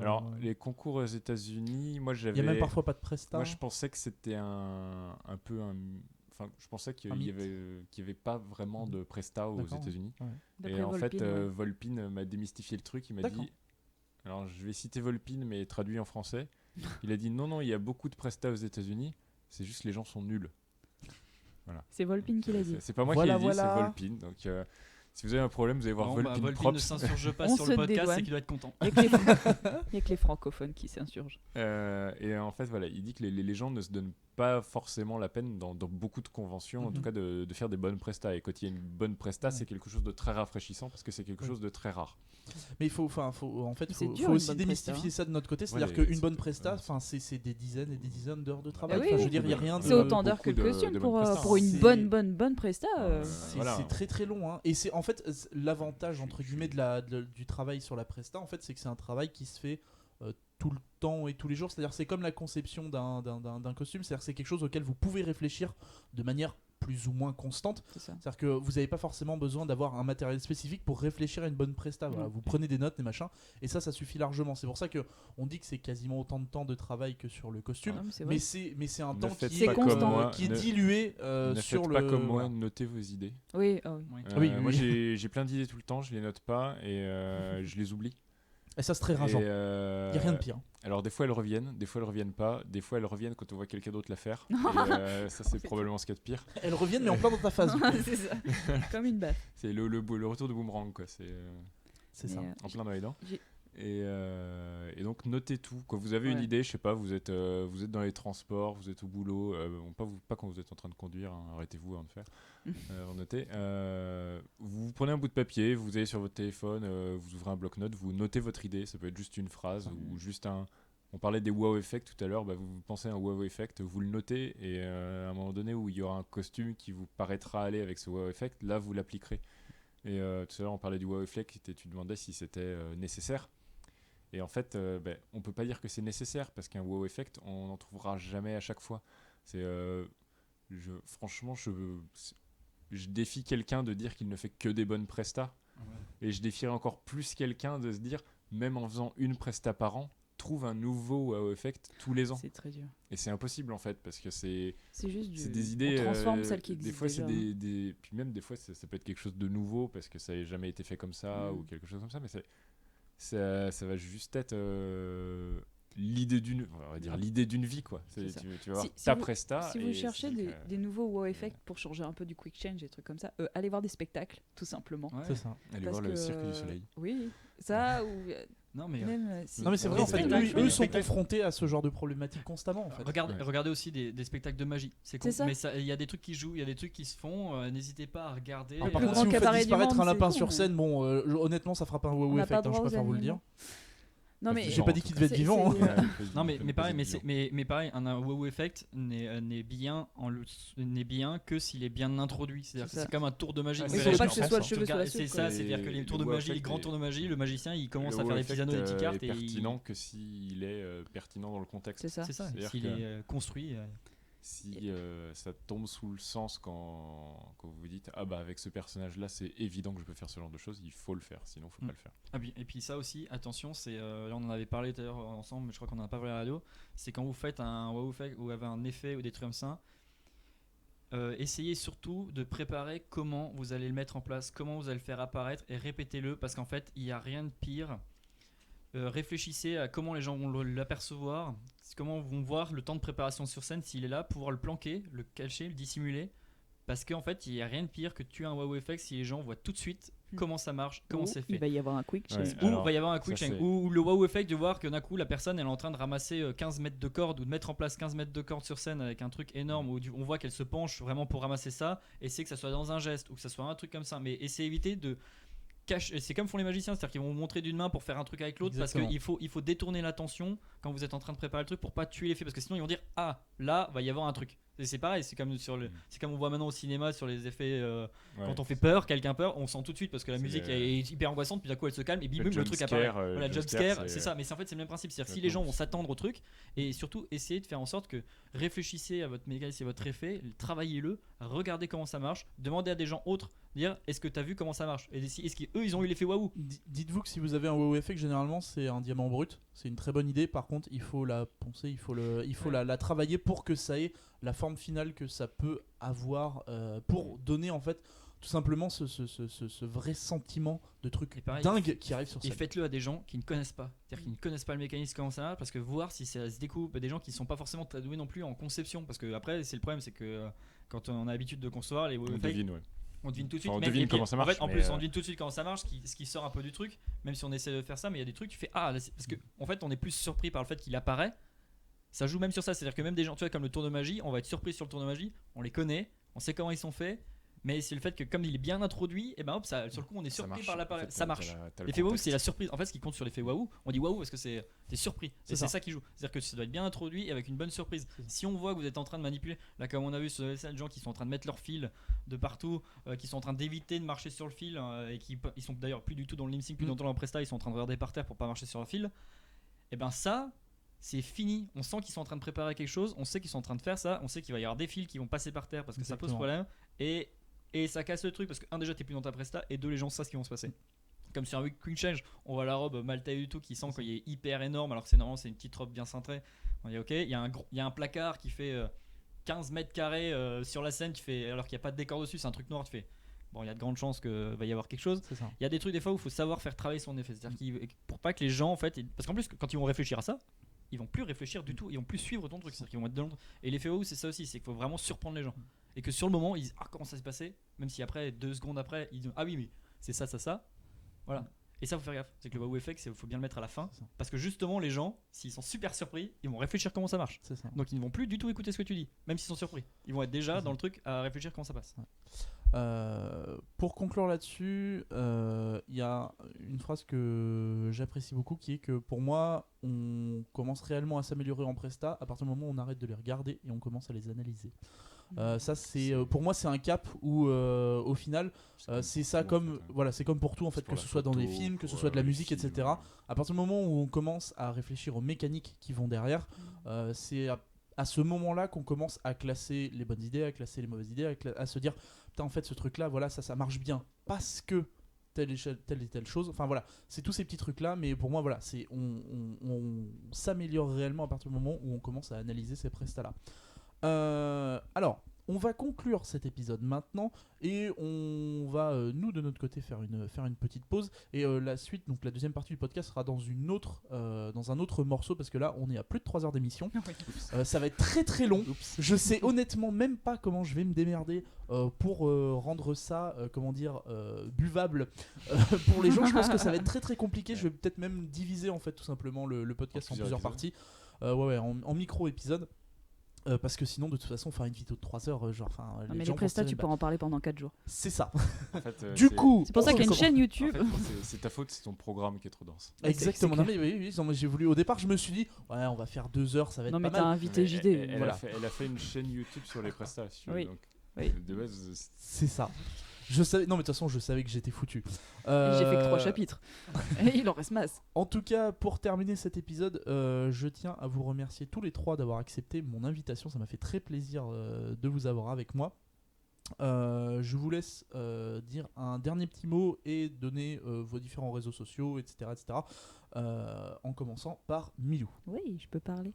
Alors, les concours aux États-Unis, moi, j'avais... Il n'y a même parfois pas de presta. Moi, je pensais que c'était un peu un... Enfin, je pensais qu'il n'y avait pas vraiment de presta aux États-Unis. Ouais. Et en fait, Volpin m'a démystifié le truc. Il m'a dit... Alors, je vais citer Volpin, mais traduit en français. Il a dit non, il y a beaucoup de presta aux États-Unis. C'est juste les gens sont nuls. Voilà. C'est Volpin qui l'a dit. C'est pas moi qui l'ai dit, c'est Volpin. Donc, si vous avez un problème, vous allez voir Volpin Volpin Props. ne s'insurge pas sur le podcast, c'est qu'il doit être content. Il n'y a que les francophones qui s'insurgent. Et en fait, voilà, il dit que les gens ne se donnent pas forcément la peine dans beaucoup de conventions, en tout cas, de faire des bonnes prestas. Et quand il y a une bonne presta, c'est quelque chose de très rafraîchissant parce que c'est quelque chose de très rare. Mais il faut aussi démystifier ça de notre côté. C'est-à-dire qu'une bonne presta, c'est des dizaines et des dizaines d'heures de travail. Oui, je veux dire, il n'y a rien de. C'est autant d'heures que le costume pour une bonne presta. C'est très très long. Hein. Et c'est en fait l'avantage entre guillemets du travail sur la presta, en fait, c'est que c'est un travail qui se fait tout le temps et tous les jours. C'est-à-dire c'est comme la conception d'un costume. C'est-à-dire c'est quelque chose auquel vous pouvez réfléchir de manière plus ou moins constante. C'est-à-dire que vous n'avez pas forcément besoin d'avoir un matériel spécifique pour réfléchir à une bonne presta. Voilà, vous prenez des notes, des machins, et ça suffit largement. C'est pour ça qu'on dit que c'est quasiment autant de temps de travail que sur le costume. Mais c'est un temps qui est dilué sur le... Ne faites pas comme moi, notez vos idées. Oui. Moi j'ai plein d'idées tout le temps, je les note pas et je les oublie. Et ça c'est très rageant. Il n'y a rien de pire. Alors des fois elles reviennent pas, des fois elles reviennent quand on voit quelqu'un d'autre la faire. Et ça c'est probablement ce qu'il y a de pire. Elles reviennent mais en plein dans ta face. C'est ça. Comme une baffe. C'est le retour de boomerang quoi. C'est ça. En plein dans les dents. Et donc notez tout. Quand vous avez une idée, je sais pas, vous êtes dans les transports, vous êtes au boulot, pas quand vous êtes en train de conduire, hein, arrêtez-vous avant de faire. Notez. Vous prenez un bout de papier, vous allez sur votre téléphone, vous ouvrez un bloc-notes, vous notez votre idée. Ça peut être juste une phrase ou juste un. On parlait des wow effects tout à l'heure. Vous pensez à un wow effect, vous le notez et à un moment donné où il y aura un costume qui vous paraîtra aller avec ce wow effect, là vous l'appliquerez. Et tout à l'heure on parlait du wow effect et tu demandais si c'était nécessaire. Et en fait, on peut pas dire que c'est nécessaire parce qu'un wow effect, on n'en trouvera jamais à chaque fois. Franchement, je défie quelqu'un de dire qu'il ne fait que des bonnes prestas. Et je défierais encore plus quelqu'un de se dire, même en faisant une presta par an, trouve un nouveau wow effect tous les ans. C'est très dur. Et c'est impossible en fait parce que c'est juste des idées. On transforme celles qui existent. Des fois, déjà. Puis même des fois, ça peut être quelque chose de nouveau parce que ça n'a jamais été fait comme ça ou quelque chose comme ça. Mais ça va juste être l'idée d'une vie quoi. Tu vas voir ta presta. Si vous cherchez des nouveaux wow effects pour changer un peu du quick change, des trucs comme ça, allez voir des spectacles tout simplement. C'est ça. Allez voir le Cirque du Soleil. Oui, ça ou non mais c'est vrai en fait eux sont confrontés à ce genre de problématiques constamment en fait. Regardez aussi des spectacles de magie, c'est con, mais il y a des trucs qui jouent, il y a des trucs qui se font, n'hésitez pas à regarder. Par contre si vous faites disparaître un lapin sur scène, honnêtement ça fera pas un wow effect, je préfère vous le dire. Non mais j'ai pas dit qu'il devait être vivant. Non mais pareil, mais pareil, un wow effect n'est bien que s'il est bien introduit. C'est-à-dire que c'est comme un tour de magie. Il faut pas que ce soit le cheveu sur la soupe. C'est ça, c'est-à-dire que les tours de magie, les grands tours de magie, le magicien il commence à faire des petits anneaux, des petites cartes et pertinent que s'il est pertinent dans le contexte. C'est ça. S'il est construit. Si ça tombe sous le sens quand vous vous dites avec ce personnage là c'est évident que je peux faire ce genre de choses, il faut le faire, sinon faut pas le faire. Et puis ça aussi, attention, c'est là on en avait parlé tout à l'heure ensemble, mais je crois qu'on en a pas parlé à la radio, c'est quand vous faites un wow effect ou avez un effet ou des trucs comme ça, essayez surtout de préparer comment vous allez le mettre en place, comment vous allez le faire apparaître et répétez-le parce qu'en fait il n'y a rien de pire. Réfléchissez à comment les gens vont l'apercevoir, comment vont voir le temps de préparation sur scène, s'il est là, pouvoir le planquer, le cacher, le dissimuler. Parce qu'en fait, il n'y a rien de pire que de tuer un wow effect si les gens voient tout de suite comment ça marche, comment c'est fait. Il va y avoir un quick change. Ou le wow effect de voir que d'un coup, la personne elle est en train de ramasser 15 mètres de corde ou de mettre en place 15 mètres de corde sur scène avec un truc énorme où on voit qu'elle se penche vraiment pour ramasser ça. Essayez que ça soit dans un geste ou que ça soit un truc comme ça. Mais essayez d'éviter de... C'est comme font les magiciens, c'est-à-dire qu'ils vont vous montrer d'une main pour faire un truc avec l'autre. Exactement. Parce qu'il faut détourner l'attention quand vous êtes en train de préparer le truc pour pas tuer l'effet, parce que sinon ils vont dire là va y avoir un truc. C'est pareil, c'est comme on voit maintenant au cinéma sur les effets quand on fait quelqu'un peur, on sent tout de suite parce que la musique est hyper angoissante, puis d'un coup elle se calme et bim le truc apparaît. Voilà, jump scare, c'est ça, mais en fait c'est le même principe, c'est-à-dire si les gens vont s'attendre au truc et surtout essayer de faire en sorte que réfléchissez à votre mécanisme et votre effet, travaillez-le, regardez comment ça marche, demandez à des gens autres, dire est-ce que tu as vu comment ça marche et est-ce qu'eux ils ont eu l'effet waouh. Dites-vous que si vous avez un wow effect, généralement c'est un diamant brut, c'est une très bonne idée. Par contre, il faut la poncer, il faut la travailler pour que ça ait la forme finale que ça peut avoir, pour donner en fait tout simplement ce vrai sentiment de truc dingue qui arrive sur scène. Et faites-le à des gens qui ne connaissent pas, c'est-à-dire qui ne connaissent pas le mécanisme comment ça marche, parce que voir si ça se découpe, des gens qui ne sont pas forcément très doués non plus en conception, parce que après c'est le problème, c'est que quand on a l'habitude de concevoir les on devine tout de suite. On devine comment ça marche. En plus, on devine tout de suite comment ça marche, ce qui sort un peu du truc, même si on essaie de faire ça, mais il y a des trucs, tu fais parce que en fait, on est plus surpris par le fait qu'il apparaît. Ça joue même sur ça, c'est-à-dire que même des gens, tu vois, comme le tour de magie, on va être surpris sur le tour de magie, on les connaît, on sait comment ils sont faits. Mais c'est le fait que comme il est bien introduit, et ben hop, ça, sur le coup on est surpris par l'apparition. Ça marche. L'effet waouh, c'est la surprise. En fait, ce qui compte sur l'effet waouh, on dit waouh parce que t'es surpris. C'est ça qui joue. C'est-à-dire que ça doit être bien introduit et avec une bonne surprise. Si on voit que vous êtes en train de manipuler, là comme on a vu sur les gens qui sont en train de mettre leur fil de partout, qui sont en train d'éviter de marcher sur le fil et qui ils sont d'ailleurs plus du tout dans le lip sync, plus dans le presta, ils sont en train de regarder par terre pour pas marcher sur le fil. Et ben ça. C'est fini, on sent qu'ils sont en train de préparer quelque chose, on sait qu'ils sont en train de faire ça, on sait qu'il va y avoir des fils qui vont passer par terre parce que ça pose problème et ça casse le truc parce que déjà t'es plus dans ta presta et deux les gens savent ce qui va se passer. Comme sur un quick change, on voit la robe mal taillée du tout qui sent qu'il est hyper énorme alors que c'est normalement c'est une petite robe bien cintrée. On dit ok, il y a un placard qui fait 15 mètres carrés sur la scène, alors qu'il n'y a pas de décor dessus, c'est un truc noir, tu fais bon, il y a de grandes chances qu'il va y avoir quelque chose. Il y a des trucs des fois où il faut savoir faire travailler son effet, c'est-à-dire pour pas que les gens en fait, parce qu'en plus quand ils vont réfléchir à ça, ils vont plus réfléchir du tout, ils vont plus suivre ton truc, c'est-à-dire qu'ils vont être dans et l'effet waouh c'est ça aussi, c'est qu'il faut vraiment surprendre les gens et que sur le moment ils disent comment ça s'est passé, même si après 2 secondes après ils disent oui mais c'est ça voilà. Et ça faut faire gaffe, c'est que le wow effect il faut bien le mettre à la fin parce que justement les gens s'ils sont super surpris ils vont réfléchir comment ça marche, donc ils ne vont plus du tout écouter ce que tu dis même s'ils sont surpris, ils vont être déjà dans le truc à réfléchir comment ça passe. Pour conclure là-dessus, il y a une phrase que j'apprécie beaucoup qui est que pour moi on commence réellement à s'améliorer en presta à partir du moment où on arrête de les regarder et on commence à les analyser. Ça c'est pour moi c'est un cap où au final c'est ça comme voilà, c'est comme pour tout en fait, que ce soit dans des films, que ce soit de la musique, etc. À partir du moment où on commence à réfléchir aux mécaniques qui vont derrière, c'est à ce moment-là qu'on commence à classer les bonnes idées, à classer les mauvaises idées, à se dire putain en fait ce truc là voilà ça marche bien parce que telle et telle chose, enfin voilà, c'est tous ces petits trucs là, mais pour moi voilà, c'est on s'améliore réellement à partir du moment où on commence à analyser ces prestats là. Alors on va conclure cet épisode maintenant et on va nous de notre côté faire une petite pause et la suite, donc la deuxième partie du podcast sera dans un autre morceau parce que là on est à plus de 3 heures d'émission. Ça va être très très long. Je sais honnêtement même pas comment je vais me démerder pour rendre ça buvable pour les gens. Je pense que ça va être très très compliqué. Je vais peut-être même diviser en fait tout simplement le podcast en plusieurs parties, en micro épisodes. Parce que sinon de toute façon faire une vidéo de 3 heures mais les prestats tu pourras en parler pendant 4 jours. C'est ça. En fait, du coup c'est pour ça qu'il y a une chaîne YouTube. En fait, c'est ta faute, c'est ton programme qui est trop dense. Exactement. Non, mais oui, j'ai voulu au départ je me suis dit on va faire 2 heures, ça va être pas mal. Non mais t'as invité JD. Elle a fait une chaîne YouTube sur les prestats. Oui. De base c'est ça. Je savais, non mais de toute façon je savais que j'étais foutu. J'ai fait que 3 chapitres. Et il en reste masse. En tout cas, pour terminer cet épisode, je tiens à vous remercier tous les 3 d'avoir accepté mon invitation. Ça m'a fait très plaisir de vous avoir avec moi. Je vous laisse dire un dernier petit mot et donner vos différents réseaux sociaux, etc. En commençant par Milou. Oui, je peux parler.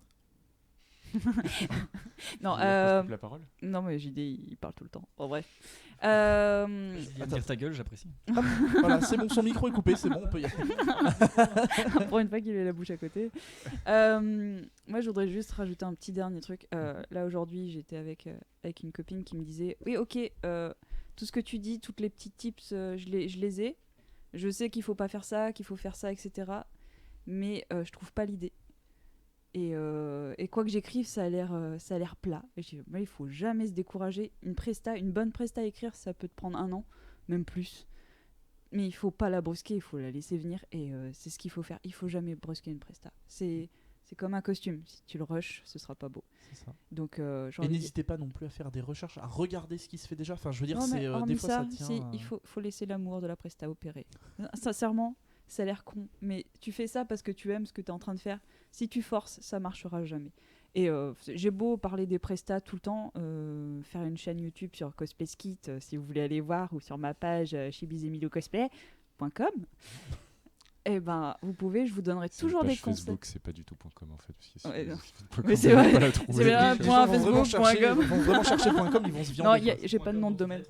Non, la parole. Non mais JD il parle tout le temps. En bref. Dire ta gueule, j'apprécie. Voilà, c'est bon, son micro est coupé, c'est bon, on peut y aller. Pour une fois qu'il a la bouche à côté. Moi je voudrais juste rajouter un petit dernier truc. Là aujourd'hui j'étais avec une copine qui me disait oui ok, tout ce que tu dis, toutes les petites tips, je les ai. Je sais qu'il faut pas faire ça, qu'il faut faire ça, etc. Mais je trouve pas l'idée. Et quoi que j'écrive, ça a l'air plat. Et je dis, il faut jamais se décourager. Une bonne presta à écrire, ça peut te prendre 1 an, même plus. Mais il faut pas la brusquer, il faut la laisser venir. Et c'est ce qu'il faut faire. Il faut jamais brusquer une presta. C'est C'est comme un costume. Si tu le rushes, ce sera pas beau. C'est ça. Donc, et n'hésitez pas non plus à faire des recherches, à regarder ce qui se fait déjà. Enfin, je veux dire, non, c'est des fois ça tient. Il faut laisser l'amour de la presta opérer. Sincèrement, ça a l'air con, mais tu fais ça parce que tu aimes ce que tu es en train de faire. Si tu forces, ça marchera jamais. Et j'ai beau parler des prestats tout le temps, faire une chaîne YouTube sur Cosplay Skit, si vous voulez aller voir, ou sur ma page chibizemilocosplay.com. Et ben, vous pouvez, je vous donnerai toujours des conseils. Facebook, c'est pas du tout .com en fait. Mais c'est vrai, c'est vrai. Ils vont vraiment chercher .com, ils vont se viander. Non, j'ai pas de nom de domaine.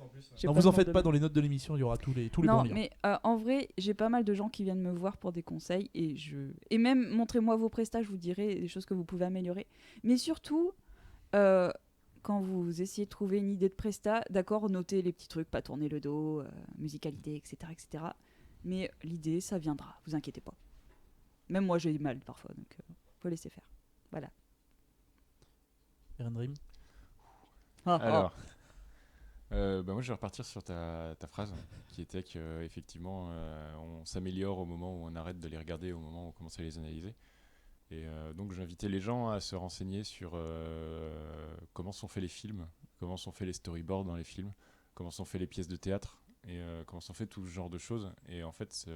Non, vous en faites pas, dans les notes de l'émission, il y aura tous les bons liens. Non, mais en vrai, j'ai pas mal de gens qui viennent me voir pour des conseils et même montrez-moi vos prestats, je vous dirai des choses que vous pouvez améliorer. Mais surtout, quand vous essayez de trouver une idée de presta, d'accord, notez les petits trucs, pas tourner le dos, musicalité, etc., etc. Mais l'idée, ça viendra, vous inquiétez pas. Même moi, j'ai mal parfois, donc faut laisser faire. Voilà. Eren Dream. Alors, moi je vais repartir sur ta phrase qui était qu'effectivement on s'améliore au moment où on arrête de les regarder, au moment où on commence à les analyser. Et donc j'invitais les gens à se renseigner sur comment sont faits les films, comment sont faits les storyboards dans les films, comment sont faits les pièces de théâtre et comment sont faits tout ce genre de choses. Et en fait,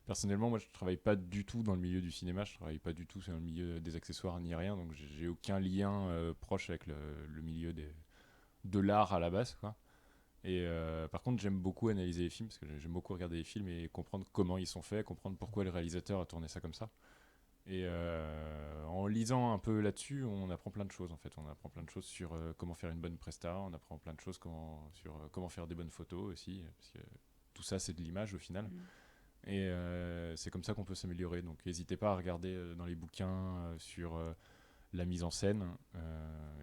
personnellement, moi je travaille pas du tout dans le milieu du cinéma, je travaille pas du tout dans le milieu des accessoires ni rien, donc j'ai aucun lien proche avec le milieu de l'art à la base, quoi. Et par contre, j'aime beaucoup analyser les films parce que j'aime beaucoup regarder les films et comprendre comment ils sont faits, comprendre pourquoi le réalisateur a tourné ça comme ça. Et en lisant un peu là-dessus, on apprend plein de choses en fait. On apprend plein de choses sur comment faire une bonne presta, on apprend plein de choses sur comment faire des bonnes photos aussi, parce que tout ça c'est de l'image au final. Et c'est comme ça qu'on peut s'améliorer. Donc n'hésitez pas à regarder dans les bouquins sur la mise en scène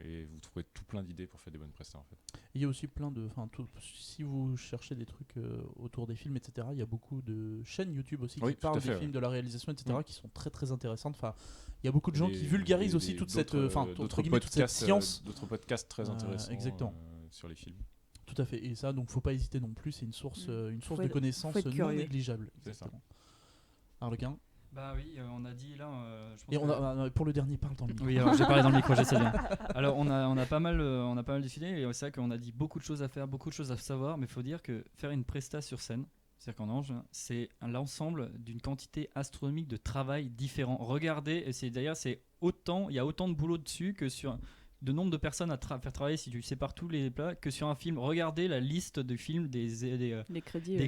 et vous trouverez tout plein d'idées pour faire des bonnes prestas en fait. Il y a aussi plein de, si vous cherchez des trucs autour des films, etc. Il y a beaucoup de chaînes YouTube aussi qui parlent des films, de la réalisation, etc. qui sont très très intéressantes. Enfin, il y a beaucoup de gens qui vulgarisent aussi toute cette, toute cette science. D'autres podcasts très intéressants. Exactement. Sur les films. Tout à fait. Et ça, donc faut pas hésiter non plus. C'est une source de connaissances non négligeable. Exactement. Arlequin. Bah oui, on a dit là. Je pense et on a, pour le dernier, parle dans le micro. Oui, alors j'ai parlé dans le micro, j'essaie bien. Alors on a pas mal décidé et c'est vrai qu'on a dit beaucoup de choses à faire, beaucoup de choses à savoir, mais il faut dire que faire une presta sur scène, c'est-à-dire qu'en Ange, c'est l'ensemble d'une quantité astronomique de travail différent. Regardez, et c'est d'ailleurs il y a autant de boulot dessus que sur de nombre de personnes à faire travailler si tu sépares tous les plats que sur un film. Regardez la liste de films des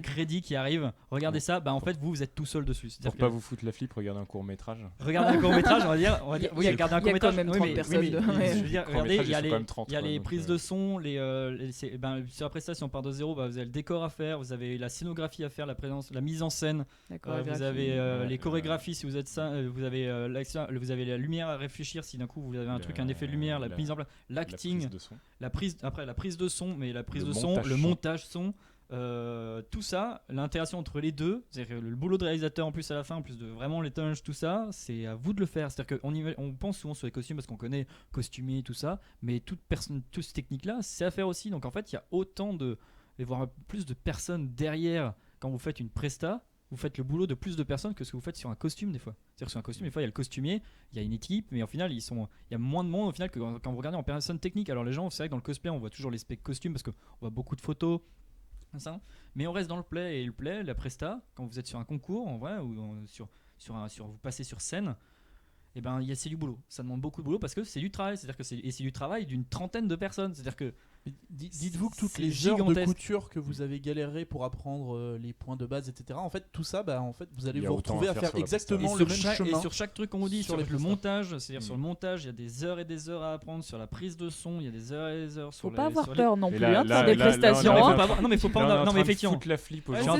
crédits qui arrivent. Regardez ça, bah en fait vous êtes tout seul dessus. Pour pas vous foutre la flip, regardez un court-métrage. Regardez un court-métrage, on va dire oui, regardez un court-métrage. Il y a quand même 30 personnes. Je veux dire, regardez, il y a les prises de son, sur la prestation on part de zéro, vous avez le décor à faire, vous avez la scénographie à faire, la mise en scène, vous avez les chorégraphies si vous êtes ça, vous avez la lumière à réfléchir si d'un coup vous avez un effet de lumière, mise en place, l'acting, la prise de son, mais la prise de son, le montage son, tout ça, l'interaction entre les deux, c'est-à-dire le boulot de réalisateur en plus à la fin, en plus de vraiment les tâches, tout ça, c'est à vous de le faire. C'est-à-dire qu'on pense souvent sur les costumes parce qu'on connaît costumier tout ça, mais toute ces techniques-là, c'est à faire aussi. Donc en fait, il y a autant voire plus de personnes derrière quand vous faites une presta. Vous faites le boulot de plus de personnes que ce que vous faites sur un costume des fois. C'est-à-dire que sur un costume, des fois, il y a le costumier, il y a une équipe, mais au final, il y a moins de monde au final que quand vous regardez en personne technique. Alors les gens, c'est vrai que dans le cosplay, on voit toujours les specs costumes parce qu'on voit beaucoup de photos, ça. Mais on reste dans le play, et le play, la presta, quand vous êtes sur un concours, en vrai, ou vous passez sur scène, et ben c'est du boulot. Ça demande beaucoup de boulot parce que c'est du travail. C'est-à-dire que c'est du travail d'une trentaine de personnes. C'est-à-dire que dites-vous que toutes les heures de couture que vous avez galéré pour apprendre les points de base, etc. En fait, tout ça, en fait, vous allez vous retrouver à faire exactement le même chemin. Et sur chaque truc, on vous dit sur le montage, c'est-à-dire sur le montage, il y a des heures et des heures à apprendre. Sur la prise de son, il y a des heures et des heures. Faut pas avoir peur non plus de faire des prestations. Non, mais faut pas. Non, mais effectivement. Foutre la flip aux gens.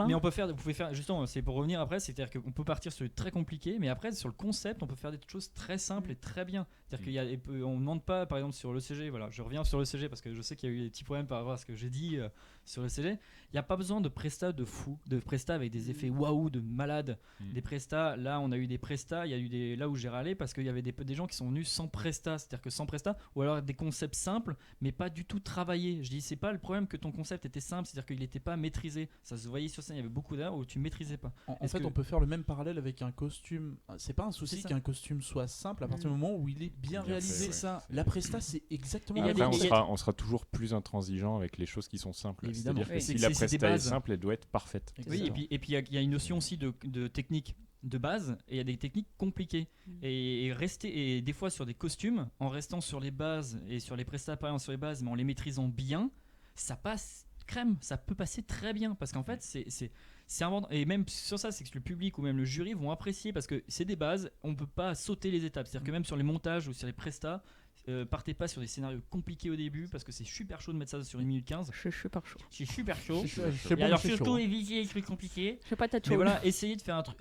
Mais on peut faire. Vous pouvez faire. Justement, c'est pour revenir après. C'est-à-dire qu'on peut partir sur du très compliqué, mais après sur le concept, on peut faire des choses très simples et très bien. C'est-à-dire qu'on ne demande pas, par exemple, sur le CG, voilà, je reviens sur le CG parce que je sais qu'il y a eu des petits problèmes par rapport à ce que j'ai dit sur le CG. Il n'y a pas besoin de prestats de fou, de prestats avec des effets waouh, de malade. Des prestats, là on a eu des prestats, il y a eu des là où j'ai râlé parce qu'il y avait des gens qui sont venus sans prestats, c'est-à-dire que sans prestats, ou alors des concepts simples mais pas du tout travaillés. Je dis c'est pas le problème que ton concept était simple, c'est-à-dire qu'il n'était pas maîtrisé. Ça se voyait sur scène, il y avait beaucoup d'heures où tu maîtrisais pas. En fait, on peut faire le même parallèle avec un costume. C'est pas un souci qu'un costume soit simple à partir du moment où il est bien réalisé. Fait, ça, la presta, c'est exactement. Après, on sera toujours plus intransigeant avec les choses qui sont simples. Évidemment. C'est-à-dire que si la presta est simple, elle doit être parfaite. Oui, et puis il y a une notion aussi de technique de base et il y a des techniques compliquées et des fois sur des costumes en restant sur les bases et sur les prestats par exemple sur les bases mais en les maîtrisant bien, ça passe crème, ça peut passer très bien parce qu'en fait c'est un et même sur ça c'est que le public ou même le jury vont apprécier parce que c'est des bases, on peut pas sauter les étapes, c'est-à-dire que même sur les montages ou sur les prestats partez pas sur des scénarios compliqués au début parce que c'est super chaud de mettre ça sur 1 minute 15. C'est super chaud. C'est super chaud. Et alors surtout éviter les trucs compliqués. Je sais pas mais voilà, essayez de faire un truc.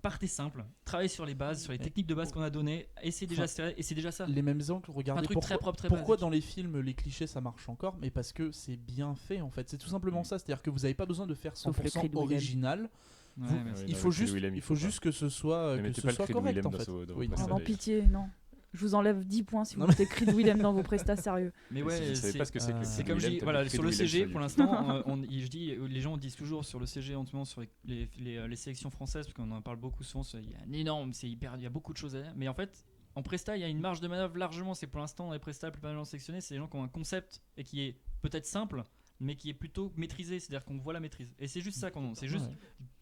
Partez simple, travaillez sur les bases, sur les techniques de base qu'on a données, essayez déjà, et c'est déjà ça. Les mêmes exemples, regardez un truc très propre, très pourquoi basique. dans les films les clichés ça marche encore, mais parce que c'est bien fait en fait. C'est tout simplement ça, c'est-à-dire que vous n'avez pas besoin de faire 100% original. Il faut juste que ce soit correct en fait. Non, pitié, non. Je vous enlève 10 points si vous mettez Creed Willem dans vos prestats sérieux. Mais ouais, c'est comme je dis, voilà, sur le CG pour l'instant, je dis, les gens disent toujours sur le CG en ce moment sur les sélections françaises, parce qu'on en parle beaucoup souvent, il y a un énorme, il y a beaucoup de choses à dire, mais en fait, en presta, il y a une marge de manœuvre largement, c'est pour l'instant, les prestats, la plupart des gens sélectionnés, c'est des gens qui ont un concept et qui est peut-être simple, mais qui est plutôt maîtrisé, c'est-à-dire qu'on voit la maîtrise. Et c'est juste ça qu'on c'est juste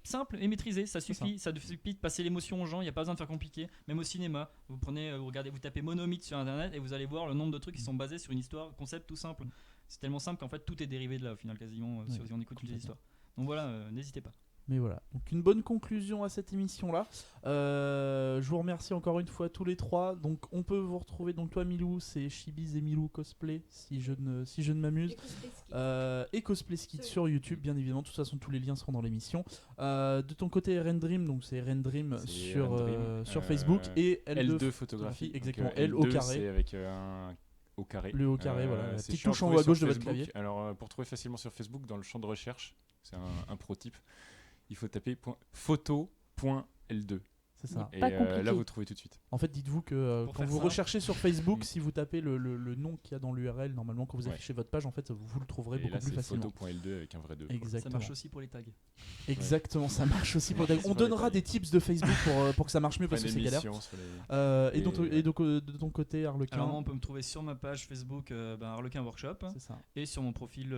simple et maîtrisé, ça suffit de passer l'émotion aux gens, il n'y a pas besoin de faire compliqué, même au cinéma. Vous regardez, vous tapez monomythe sur internet et vous allez voir le nombre de trucs qui sont basés sur une histoire, concept tout simple. C'est tellement simple qu'en fait tout est dérivé de là au final quasiment si on écoute toutes les histoires. Donc voilà, n'hésitez pas. Mais voilà, donc une bonne conclusion à cette émission-là. Je vous remercie encore une fois tous les trois. Donc on peut vous retrouver, donc toi Milou, c'est Chibiz et Milou Cosplay, si je ne m'amuse. Et Cosplay Skit sur YouTube, bien évidemment. De toute façon, tous les liens seront dans l'émission. De ton côté, Ren Dream, donc c'est Ren Dream sur Facebook et L2 photographie. Exactement, L au carré. C'est avec un au carré. Le haut carré, voilà. La petite touche en haut à gauche de votre clavier. Alors pour trouver facilement sur Facebook, dans le champ de recherche, c'est un pro type. Il faut taper photo.l2. C'est ça. Et là, vous trouvez tout de suite. En fait, dites-vous que quand vous recherchez sur Facebook, si vous tapez le nom qu'il y a dans l'URL, normalement, quand vous affichez votre page, en fait, vous le trouverez beaucoup plus facilement. Photo.l2 avec un vrai 2. Exactement. Ça marche aussi pour les tags. Exactement, ça marche aussi pour les tags. On donnera des tips de Facebook pour que ça marche mieux parce que c'est galère. Et donc, de ton côté, Harlequin. Alors, moi, on peut me trouver sur ma page Facebook Harlequin Workshop. C'est ça. Et sur mon profil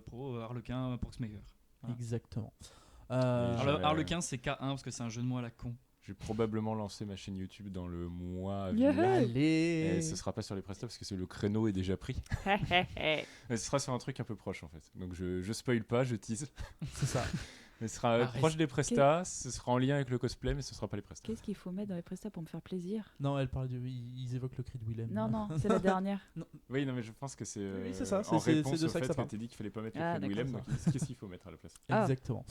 pro Harlequin Proxmaker. Voilà. Exactement. Harlequin, c'est K1 parce que c'est un jeu de mots à la con. Je vais probablement lancer ma chaîne YouTube dans le mois à venir. Et ce sera pas sur les prestats parce que le créneau est déjà pris. Mais ce sera sur un truc un peu proche en fait. Donc je spoil pas, je tease. C'est ça. Mais ce sera proche des prestats, ce sera en lien avec le cosplay, mais ce sera pas les prestats. Qu'est-ce qu'il faut mettre dans les prestats pour me faire plaisir? Non, elle parle ils évoquent le cri de Willem. Non, c'est la dernière. Oui, non, mais je pense que c'est c'est ça, en réponse de au ça que fait ça parle. que t'as dit qu'il fallait pas mettre le cri de Willem, donc qu'est-ce qu'il faut mettre à la place? Exactement.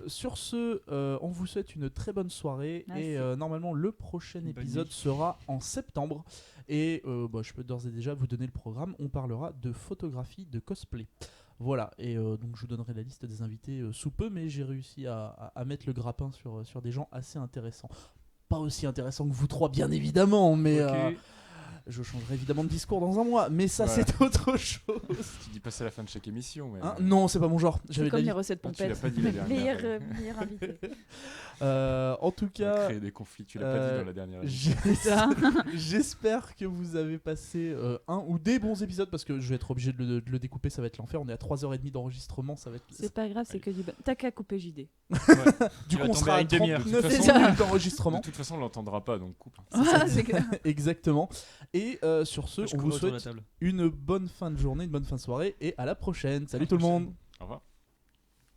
Sur ce, on vous souhaite une très bonne soirée. Et normalement le prochain épisode sera en septembre. Et je peux d'ores et déjà vous donner le programme. On parlera de photographie de cosplay. Voilà, et donc je vous donnerai la liste des invités sous peu, mais j'ai réussi à mettre le grappin sur des gens assez intéressants. Pas aussi intéressants que vous trois, bien évidemment, mais je changerai évidemment de discours dans un mois, mais ça c'est autre chose. Tu dis pas ça à la fin de chaque émission. Mais non, c'est pas mon genre. C'est comme les recettes pompettes. Tu l'as pas dit la dernière. Meilleur invité. En tout cas, créer des conflits. Tu l'as pas dit dans la dernière. J'espère que vous avez passé un ou des bons épisodes parce que je vais être obligé de le découper. Ça va être l'enfer. On est à 3h30 d'enregistrement. Ça va être. C'est pas grave, c'est que du. T'as qu'à couper JD. Du coup, on sera à 39 minutes d'enregistrement. De toute façon, on l'entendra pas, donc coupe. Exactement. Et sur ce, on vous souhaite une bonne fin de journée, une bonne fin de soirée et à la prochaine. Salut tout le monde. Au revoir.